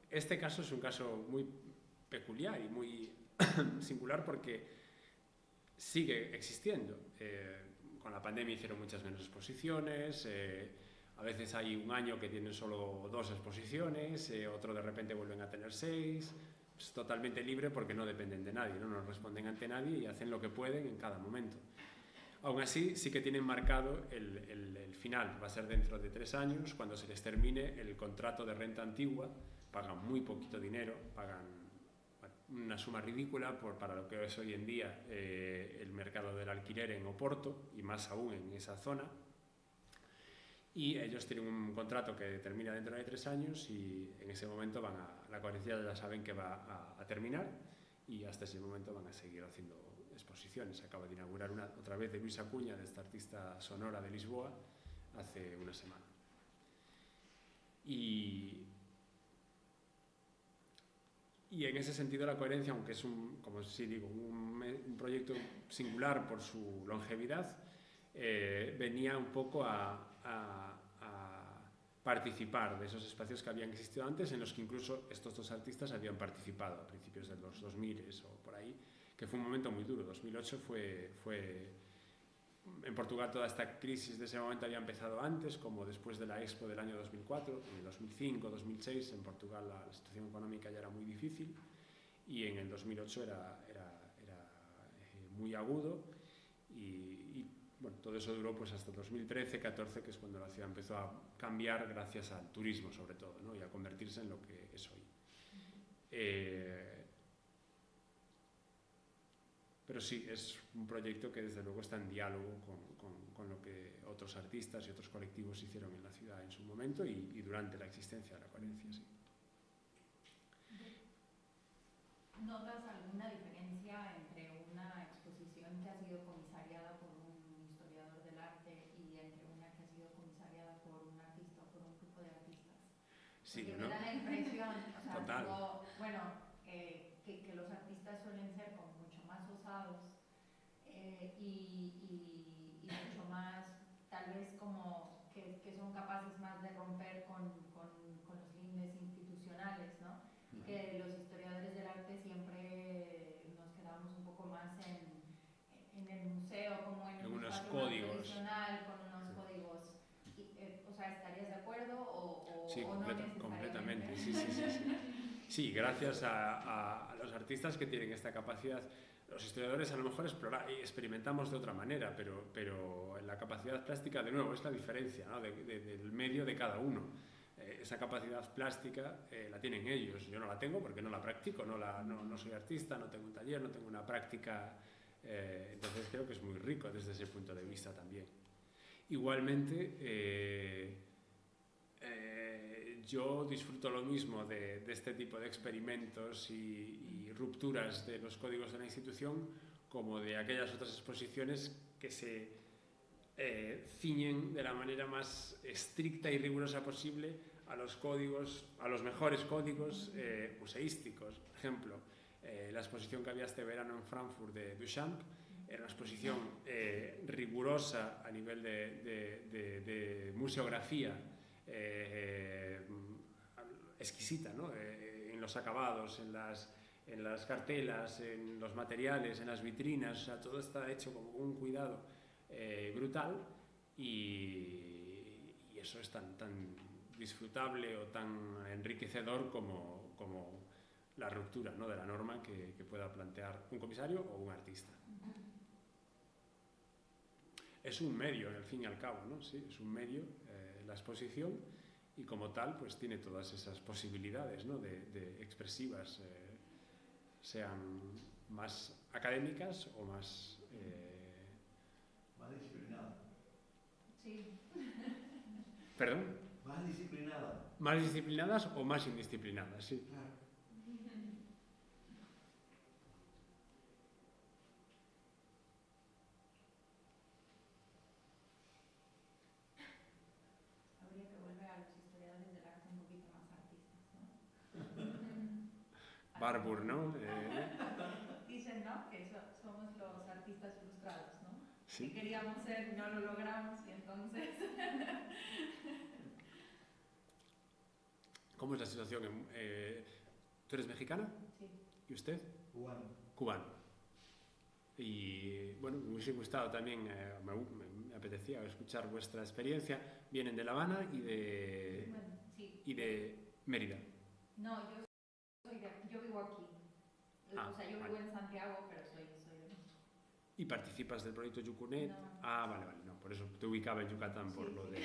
Este caso es un caso muy peculiar y muy singular porque sigue existiendo. Con la pandemia hicieron muchas menos exposiciones, a veces hay un año que tienen solo 2 exposiciones, otro de repente vuelven a tener 6. Es totalmente libre porque no dependen de nadie, no nos responden ante nadie y hacen lo que pueden en cada momento. Aún así, sí que tienen marcado el final. Va a ser dentro de 3 años, cuando se les termine el contrato de renta antigua. Pagan muy poquito dinero, pagan una suma ridícula para lo que es hoy en día el mercado del alquiler en Oporto, y más aún en esa zona. Y ellos tienen un contrato que termina dentro de 3 años y en ese momento la coherencia ya saben que va a terminar, y hasta ese momento van a seguir haciendo exposiciones. Acaba de inaugurar otra vez de Luis Acuña, de esta artista sonora de Lisboa, hace una semana. Y Y en ese sentido la coherencia, aunque es como sí digo, un proyecto singular por su longevidad, venía un poco a participar de esos espacios que habían existido antes, en los que incluso estos dos artistas habían participado a principios de los 2000 o por ahí, que fue un momento muy duro. 2008 fue en Portugal toda esta crisis de ese momento había empezado antes, como después de la Expo del año 2004, en el 2005, 2006 en Portugal la situación económica ya era muy difícil y en el 2008 era muy agudo y bueno, todo eso duró pues hasta 2013-14, que es cuando la ciudad empezó a cambiar gracias al turismo sobre todo, ¿no? Y a convertirse en lo que es hoy. Pero sí, es un proyecto que desde luego está en diálogo con lo que otros artistas y otros colectivos hicieron en la ciudad en su momento y durante la existencia de la coherencia, sí. ¿Notas alguna diferencia entre una exposición que ha sido comisariada por un historiador del arte y entre una que ha sido comisariada por un artista o por un grupo de artistas? Sí, porque ¿no? me da la impresión, o sea, Total. que los artistas suelen ser como mucho más osados y mucho más, tal vez como que son capaces más de romper con los límites institucionales, ¿no? Que los historiadores del arte siempre nos quedamos un poco más en el museo, como en un unos espacio códigos más tradicional, con unos códigos. O sea, ¿estarías de acuerdo o sí, no necesariamente? completamente, sí. Sí, gracias a los artistas que tienen esta capacidad. Los historiadores a lo mejor experimentamos de otra manera, pero en la capacidad plástica, de nuevo, es la diferencia, ¿no? del medio de cada uno. Esa capacidad plástica la tienen ellos. Yo no la tengo porque no la practico, no soy artista, no tengo un taller, no tengo una práctica. Entonces creo que es muy rico desde ese punto de vista también. Igualmente, yo disfruto lo mismo de este tipo de experimentos y rupturas de los códigos de la institución como de aquellas otras exposiciones que se ciñen de la manera más estricta y rigurosa posible a los códigos, a los mejores códigos museísticos. Por ejemplo, la exposición que había este verano en Frankfurt de Duchamp era una exposición rigurosa a nivel de museografía, exquisita, ¿no? En los acabados, en las cartelas, en los materiales, en las vitrinas, o sea, todo está hecho con un cuidado brutal y eso es tan disfrutable o tan enriquecedor como la ruptura, ¿no? De la norma que pueda plantear un comisario o un artista. Es un medio, al fin y al cabo, ¿no? Sí, es un medio, la exposición, y como tal, pues tiene todas esas posibilidades, ¿no? de expresivas, sean más académicas o más... Más disciplinada. Sí. ¿Perdón? Más disciplinada. Más disciplinadas o más indisciplinadas, sí. Claro. Habría que volver a los historiadores del arte un poquito más artistas, ¿no? Barbour, ¿no? Dicen, ¿no? Que somos los artistas frustrados, ¿no? Sí. Que queríamos ser, no lo logramos y entonces... ¿Cómo es la situación? ¿Tú eres mexicana? Sí. ¿Y usted? Cubano. Cubano. Y bueno, me hubiese gustado también, me apetecía escuchar vuestra experiencia. Vienen de La Habana y de, Bueno, sí. y de Mérida. No, yo vivo aquí. O sea, yo vivo vale. en Santiago, pero soy de México. ¿Y participas del proyecto Yucunet? No. Ah, vale, no, por eso te ubicaba en Yucatán, por Sí, lo sí. de...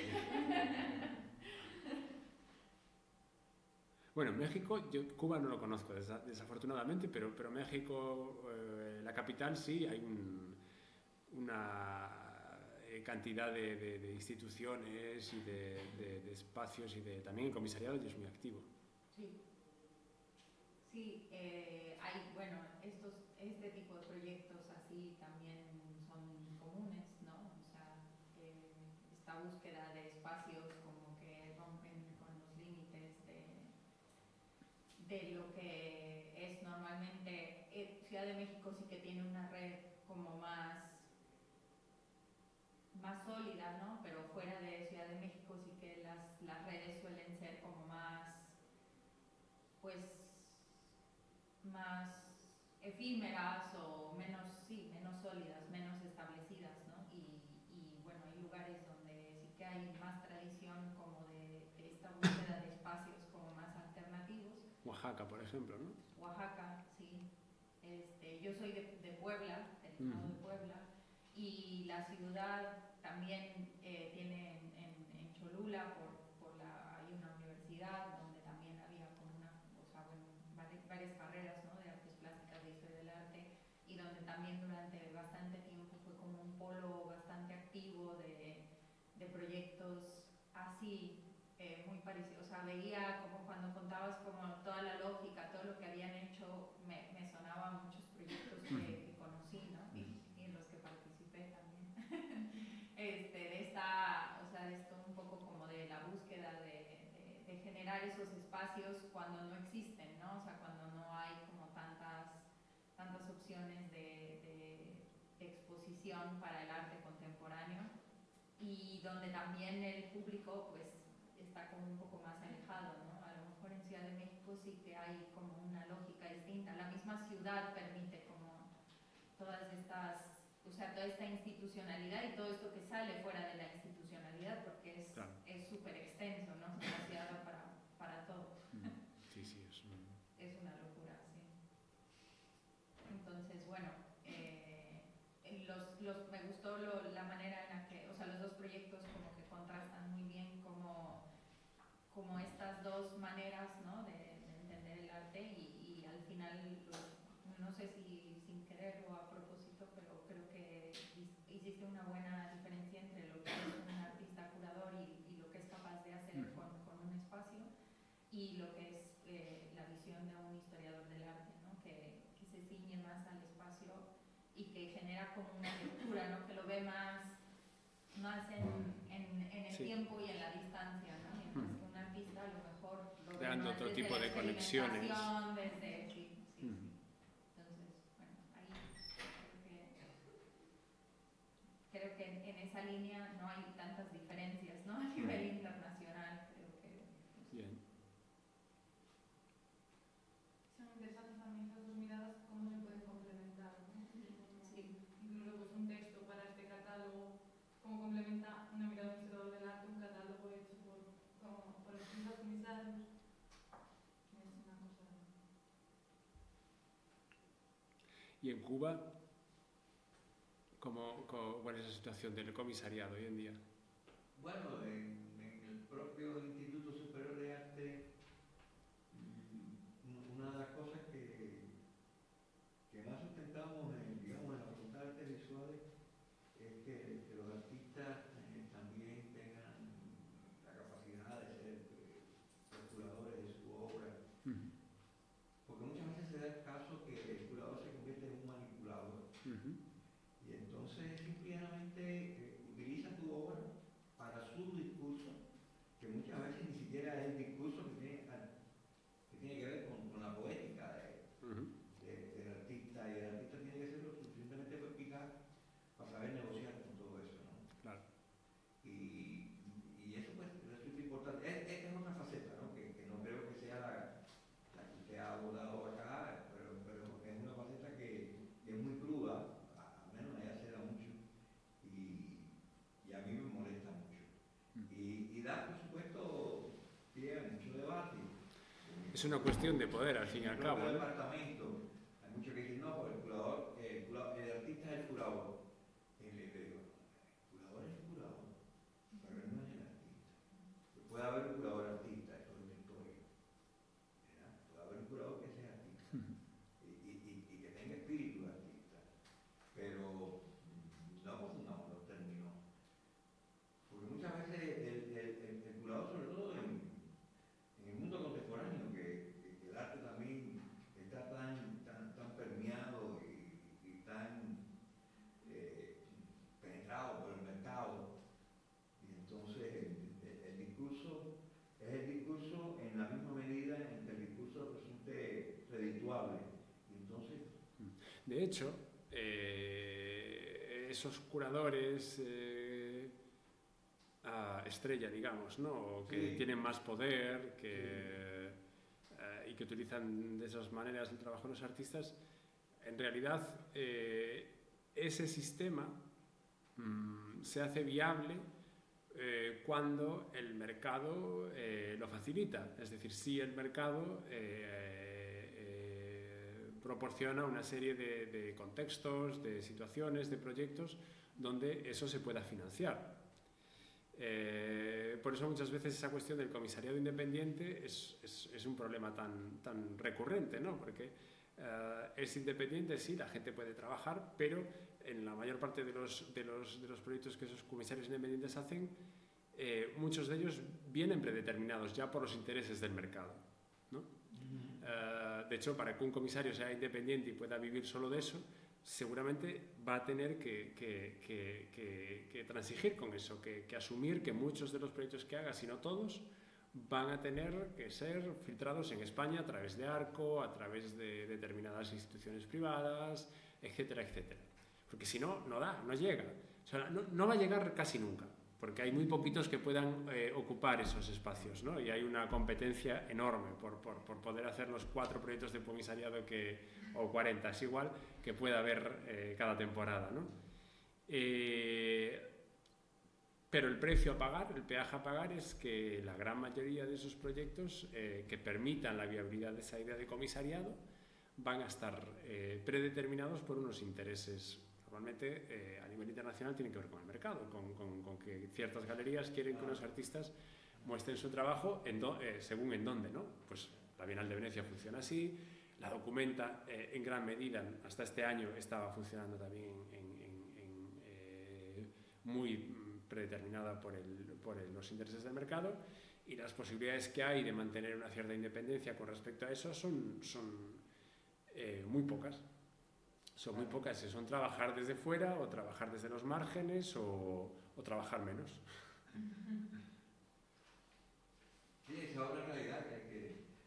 Bueno, México, Cuba no lo conozco desafortunadamente, pero México, la capital sí, hay una cantidad de instituciones y de espacios y también comisariados y es muy activo. Sí. Sí, hay, bueno, este tipo de proyectos así también son comunes, ¿no? O sea, esta búsqueda de espacios como que rompen con los límites de lo que Ciudad de México sí que tiene una red como más sólida, ¿no? Pero fuera de Ciudad de México sí que las redes suelen ser como pues, más efímeras o menos sólidas, menos establecidas, ¿no? Y bueno, hay lugares donde sí que hay más tradición como de esta búsqueda de espacios como más alternativos. Oaxaca, por ejemplo, ¿no? Oaxaca, sí. Yo soy de Puebla, del estado de Puebla, y la ciudad también tiene en Cholula, hay una universidad donde también había como varias carreras, ¿no? De artes plásticas, de historia del arte, y donde también durante bastante tiempo fue como un polo bastante activo de proyectos así, muy parecidos. O sea, veía como cuando contabas como toda la lógica, todo lo que habían hecho, me sonaba a muchos proyectos que conocí, ¿no? Y en los que participé también. De esto un poco como de la búsqueda de generar esos espacios cuando no existen, ¿no? O sea, cuando no hay como tantas opciones de exposición para el arte contemporáneo, y donde también el público pues está como un poco más alejado, ¿no? A lo mejor en Ciudad de México sí que hay como una lógica distinta. La misma ciudad permite como todas estas, o sea, toda esta institucionalidad y todo esto que sale fuera de la institucionalidad, porque es súper extenso, ¿no? La ciudad da para todo. Sí, sí, es una locura, sí. Entonces, bueno, me gustó la manera en la que, o sea, los dos proyectos como que contrastan muy bien como estas dos maneras, ¿no? de entender el arte y al final, no sé si sin querer o a propósito, pero creo que hiciste una buena diferencia entre lo que es un artista curador y lo que es capaz de hacer con un espacio, y lo que es la visión de un historiador del arte, ¿no? Que se ciñe más al espacio y que genera como una lectura, ¿no? Que lo ve más en el tiempo y en la distancia, ¿no? Mientras que un artista a lo mejor lo ve dando más otro desde tipo la de conexiones. experimentación, sí. Entonces, bueno, ahí creo que en esa línea no hay tantas diferencias, ¿no? A nivel internacional, creo que. Bien. Son interesantes también esas dos miradas, cómo se pueden complementar, ¿no? Sí. Incluso pues un texto para este catálogo, cómo complementa una mirada de un historiador del arte, un catálogo hecho por artistas comisarios. Es una cosa. ¿Y en Cuba, cuál es la situación del comisariado hoy en día? Bueno, en el propio Instituto Superior de Arte, una de las cosas que más sustentamos digamos, en la Facultad de Artes Visuales es que los artistas también tengan la capacidad de ser procuradores de su obra, porque muchas veces se da el caso que el curador se convierte en un manipulador, y entonces simplemente utiliza tu obra para su discurso, que muchas veces ni siquiera es el discurso que tiene que ver con la poética del artista, y el artista tiene que ser lo suficientemente perspicaz para saber negociar con todo eso, ¿no? Claro. Y eso pues resulta importante. Es otra faceta, ¿no? Que no creo que sea la que usted ha abordado acá, pero es una faceta que es muy cruda, al menos a ella se da mucho, y a mí me molesta mucho. Y da, por supuesto, pie a mucho debate. Es una cuestión de poder, al fin y al cabo, En el ¿no? departamento hay muchos que dicen, no, pues el artista es el curador. Le digo, el curador es el curador, pero él no es el artista. Puede haber un curador artista, eso es otra historia, ¿verdad? Puede haber un curador que sea artista y que tenga espíritu de artista, pero no confundamos los términos, porque muchas veces el curador, sobre todo en el mundo contemporáneo, que el arte también está tan De hecho, esos curadores estrella, digamos, ¿no? Que tienen más poder, y que utilizan de esas maneras el trabajo de los artistas, en realidad ese sistema se hace viable cuando el mercado lo facilita. Es decir, si el mercado proporciona una serie de contextos, de situaciones, de proyectos donde eso se pueda financiar. Por eso muchas veces esa cuestión del comisariado independiente es un problema tan recurrente, ¿no? Porque es independiente, sí, la gente puede trabajar, pero en la mayor parte de los proyectos que esos comisarios independientes hacen, muchos de ellos vienen predeterminados ya por los intereses del mercado, ¿no? De hecho, para que un comisario sea independiente y pueda vivir solo de eso, seguramente va a tener que transigir con eso, que asumir que muchos de los proyectos que haga, si no todos, van a tener que ser filtrados en España a través de ARCO, a través de determinadas instituciones privadas, etcétera, etcétera. Porque si no, no llega. O sea, no va a llegar casi nunca, porque hay muy poquitos que puedan ocupar esos espacios, ¿no? Y hay una competencia enorme por poder hacer los 4 proyectos de comisariado o 40, es igual, que pueda haber cada temporada, ¿no? Pero el precio a pagar, el peaje a pagar, es que la gran mayoría de esos proyectos que permitan la viabilidad de esa idea de comisariado van a estar predeterminados por unos intereses. Normalmente a nivel internacional tienen que ver con el mercado, con que ciertas galerías quieren que unos artistas muestren su trabajo según en dónde, ¿no? Pues la Bienal de Venecia funciona así, la Documenta en gran medida hasta este año estaba funcionando también muy predeterminada por los intereses del mercado, y las posibilidades que hay de mantener una cierta independencia con respecto a eso son muy pocas. Son muy pocas, son trabajar desde fuera o trabajar desde los márgenes o trabajar menos. Sí, esa es otra realidad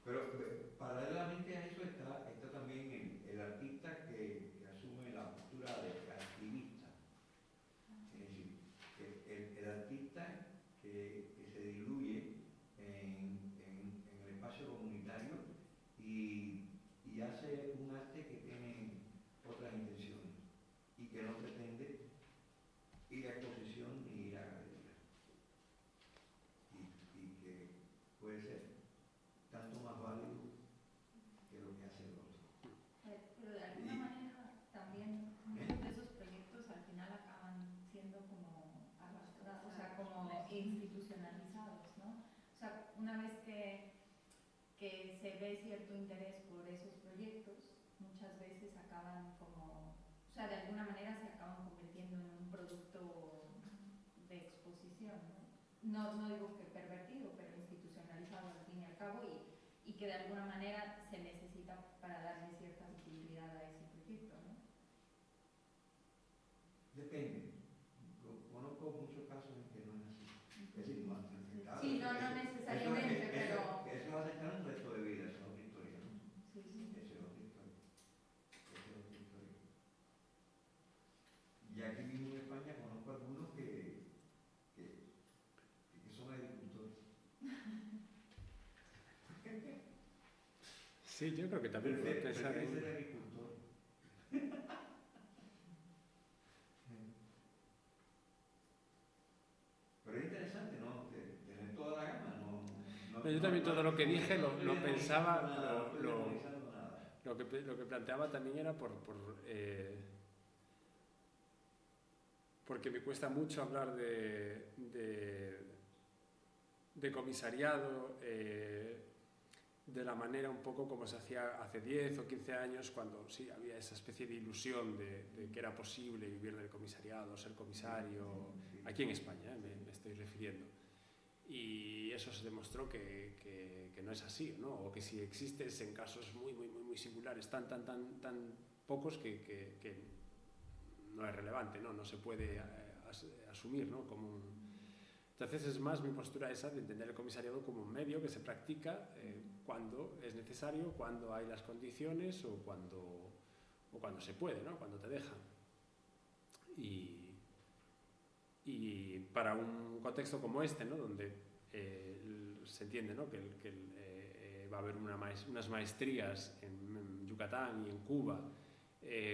pero paralelamente a eso está también el artista que asume la postura de activista. Es decir, el artista que se diluye en el espacio comunitario y hace un arte que tiene otras intenciones y que no pretende ir a exposición ni ir a galería, y que puede ser tanto más válido que lo que hace el otro. Pero de alguna manera también muchos de esos proyectos al final acaban siendo como arrastrados, o sea, como institucionalizados, ¿no? O sea, una vez que se ve cierto interés por esos proyectos, muchas veces acaban como, o sea, de alguna manera se acaban convirtiendo en un producto de exposición, ¿no? No digo que pervertido, pero institucionalizado al fin y al cabo, y que de alguna manera se necesita para darle cierta visibilidad a ese proyecto, ¿no? Depende. Conozco muchos casos en que no es así. Es decir, no claro, sí, no necesariamente, pero... Eso va a aceptar un resto de vida, eso es otra historia, ¿no? Sí. Eso es otra historia. Y aquí mismo en España conozco algunos que son agricultores. Sí, yo creo que también puede pensar en... ser agricultor. Pero es interesante, ¿no? Tener toda la gama, no yo también todo lo que dije lo pensaba, nada. Lo que planteaba también era porque me cuesta mucho hablar de comisariado de la manera un poco como se hacía hace 10 o 15 años, cuando sí había esa especie de ilusión de que era posible vivir del comisariado, ser comisario, aquí en España, me estoy refiriendo. Y eso se demostró que no es así, ¿no? O que si existe es en casos muy singulares, tan pocos que no es relevante, no se puede asumir, ¿no? Entonces es más mi postura esa de entender el comisariado como un medio que se practica cuando es necesario, cuando hay las condiciones o cuando cuando se puede, ¿no? Cuando te dejan. Y para un contexto como este, ¿no? Donde se entiende, ¿no? que va a haber unas maestrías en Yucatán y en Cuba,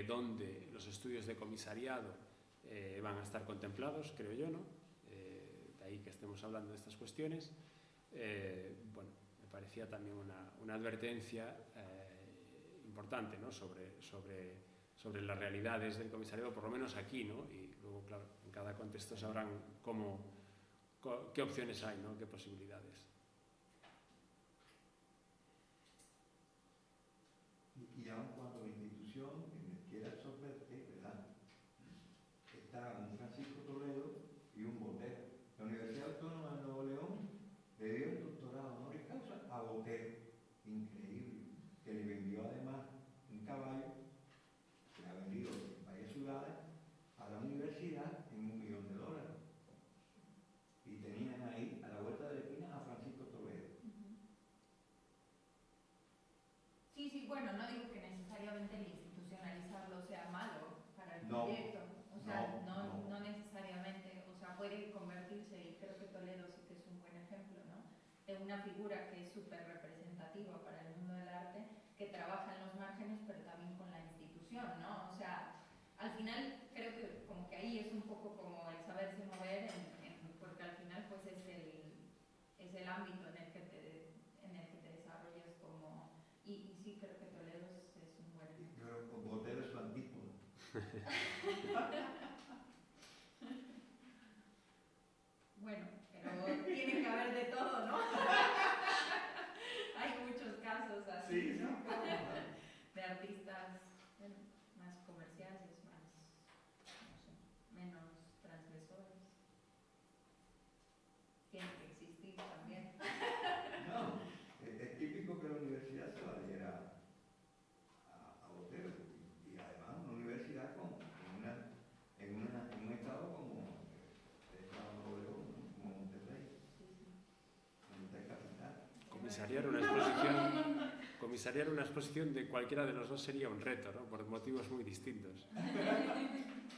donde los estudios de comisariado van a estar contemplados, creo yo, ¿no? De ahí que estemos hablando de estas cuestiones. Bueno, me parecía también una advertencia importante, ¿no? sobre las realidades del comisariado, por lo menos aquí, ¿no? Y luego, claro, en cada contexto sabrán qué opciones hay, ¿no? Qué posibilidades. Y aun cuando la institución quiera absorberte, ¿verdad? Está un Francisco Toledo y un Botero. La Universidad Autónoma de Nuevo León le dio el doctorado honoris causa a Botero, increíble, que le vendió además un caballo, que ha vendido en varias ciudades, a la universidad en $1 millón. Y tenían ahí, a la vuelta de la esquina, a Francisco Toledo. Sí, sí, bueno, no digo que necesariamente el institucionalizarlo sea malo para el No, proyecto, o sea, no. no necesariamente, o sea, puede convertirse, y creo que Toledo sí que es un buen ejemplo, ¿no? En una figura que es súper representativa para el mundo del arte, que trabaja en los márgenes, pero también con la institución, ¿no? O sea, al final creo que como que ahí es un poco como el saberse mover, porque al final pues es el ámbito en el que te desarrollas como... Y sí, creo que Toledo es un buen ejemplo. Pero Botero es su antípoda. Bueno, pero tiene que haber de todo, ¿no? Hay muchos casos así, Sí, ¿no? sí. De artistas bueno, más comerciales, más, no sé, menos transgresores. Tiene que existir también. No, es típico que la universidad se valiera a Botero y además una universidad en un estado como el estado de Nuevo León, ¿no? Como Monterrey, Sí, sí. Monterrey capital. Comisariar una exposición de cualquiera de los dos sería un reto, ¿no? Por motivos muy distintos.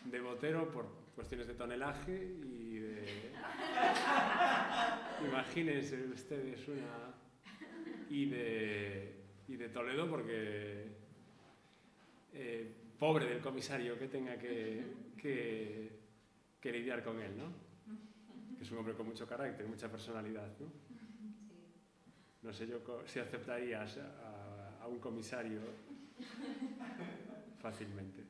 De Botero por cuestiones de tonelaje y de... Imagínense ustedes una... Y de Toledo porque... pobre del comisario que tenga que lidiar con él, ¿no? Que es un hombre con mucho carácter, mucha personalidad, ¿no? Sí. No sé yo si aceptarías a un comisario fácilmente.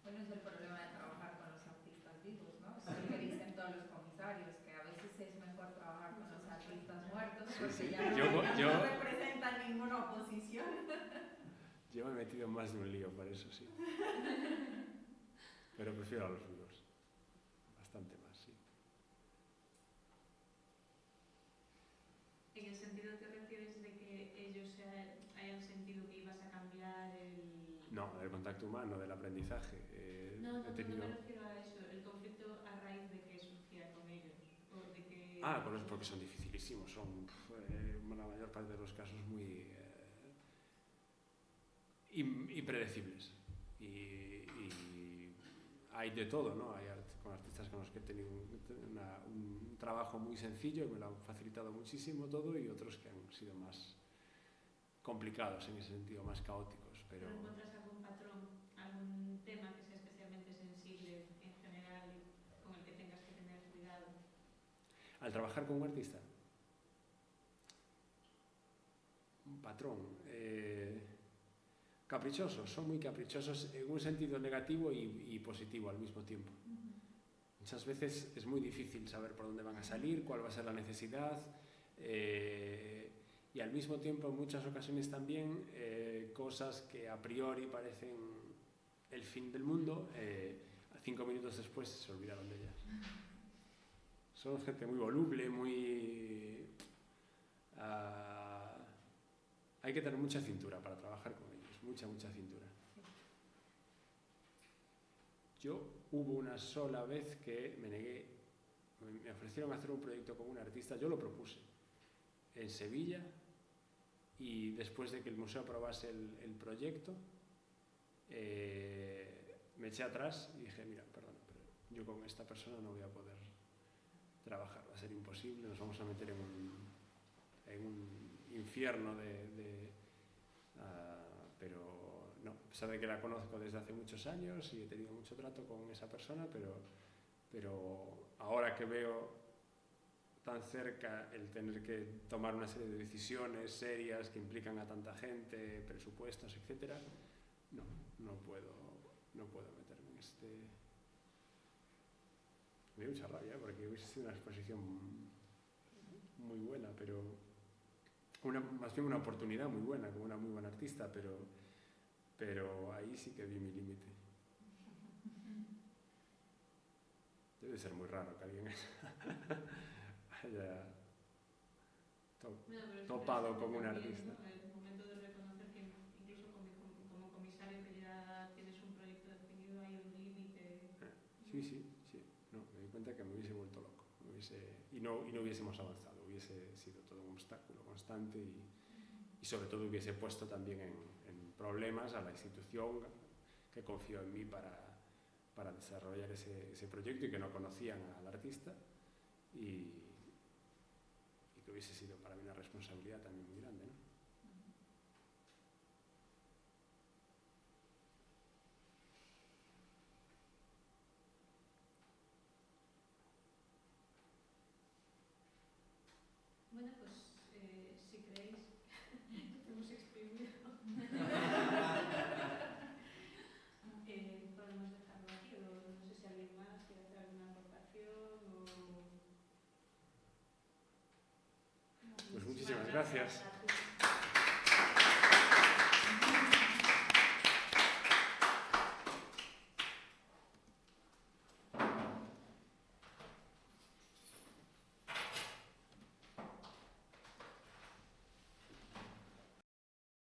Bueno, es el problema de trabajar con los artistas vivos, ¿no? Es lo que dicen todos los comisarios, que a veces es mejor trabajar con los artistas muertos porque ya no representan ninguna oposición. Yo me he metido en más de un lío para eso, sí. Pero prefiero a los vivos. Bastante más, sí. ¿En el sentido te refieres de que ellos hayan sentido que ibas a cambiar el...? No, del contacto humano, del aprendizaje. No me refiero a eso, el conflicto a raíz de que surgía con ellos. O de que... Porque son dificilísimos, son la mayor parte de los casos muy impredecibles. Y hay de todo, ¿no? Hay con artistas con los que he tenido un trabajo muy sencillo y me lo han facilitado muchísimo todo, y otros que han sido más complicados en ese sentido, más caóticos. Pero ¿encuentras algún patrón, algún tema que sea especialmente sensible en general con el que tengas que tener cuidado? Al trabajar con un artista, un patrón, caprichosos, son muy caprichosos en un sentido negativo y positivo al mismo tiempo. Muchas veces es muy difícil saber por dónde van a salir, cuál va a ser la necesidad, y al mismo tiempo en muchas ocasiones también cosas que a priori parecen el fin del mundo, 5 minutos después se olvidaron de ellas. Son gente muy voluble, muy... hay que tener mucha cintura para trabajar con ellos, mucha cintura. Hubo una sola vez que me negué, me ofrecieron hacer un proyecto con un artista, yo lo propuse en Sevilla, y después de que el museo aprobase el proyecto, me eché atrás y dije, mira, perdona, pero yo con esta persona no voy a poder trabajar, va a ser imposible, nos vamos a meter en un infierno pero no, a pesar de que la conozco desde hace muchos años y he tenido mucho trato con esa persona, pero ahora que veo tan cerca el tener que tomar una serie de decisiones serias que implican a tanta gente, presupuestos, etcétera, no puedo meterme en este. Me dio mucha rabia porque hubiese sido una exposición muy buena, pero más bien una oportunidad muy buena, con una muy buena artista, pero ahí sí que vi mi límite. Debe ser muy raro que alguien haya topado con un artista. ¿No? El momento de reconocer que incluso como comisario que ya tienes un proyecto definido hay un límite. Sí. No, me di cuenta que me hubiese vuelto loco. Y no hubiésemos avanzado. Hubiese sido todo un obstáculo constante y sobre todo hubiese puesto también en problemas a la institución que confió en mí para desarrollar ese proyecto y que no conocían al artista y que hubiese sido para mí una responsabilidad también muy grande, ¿no? Bueno, pues si creéis que hemos exprimido, podemos dejarlo aquí. O no sé si alguien más quiere hacer alguna aportación o... Pues muchísimas gracias.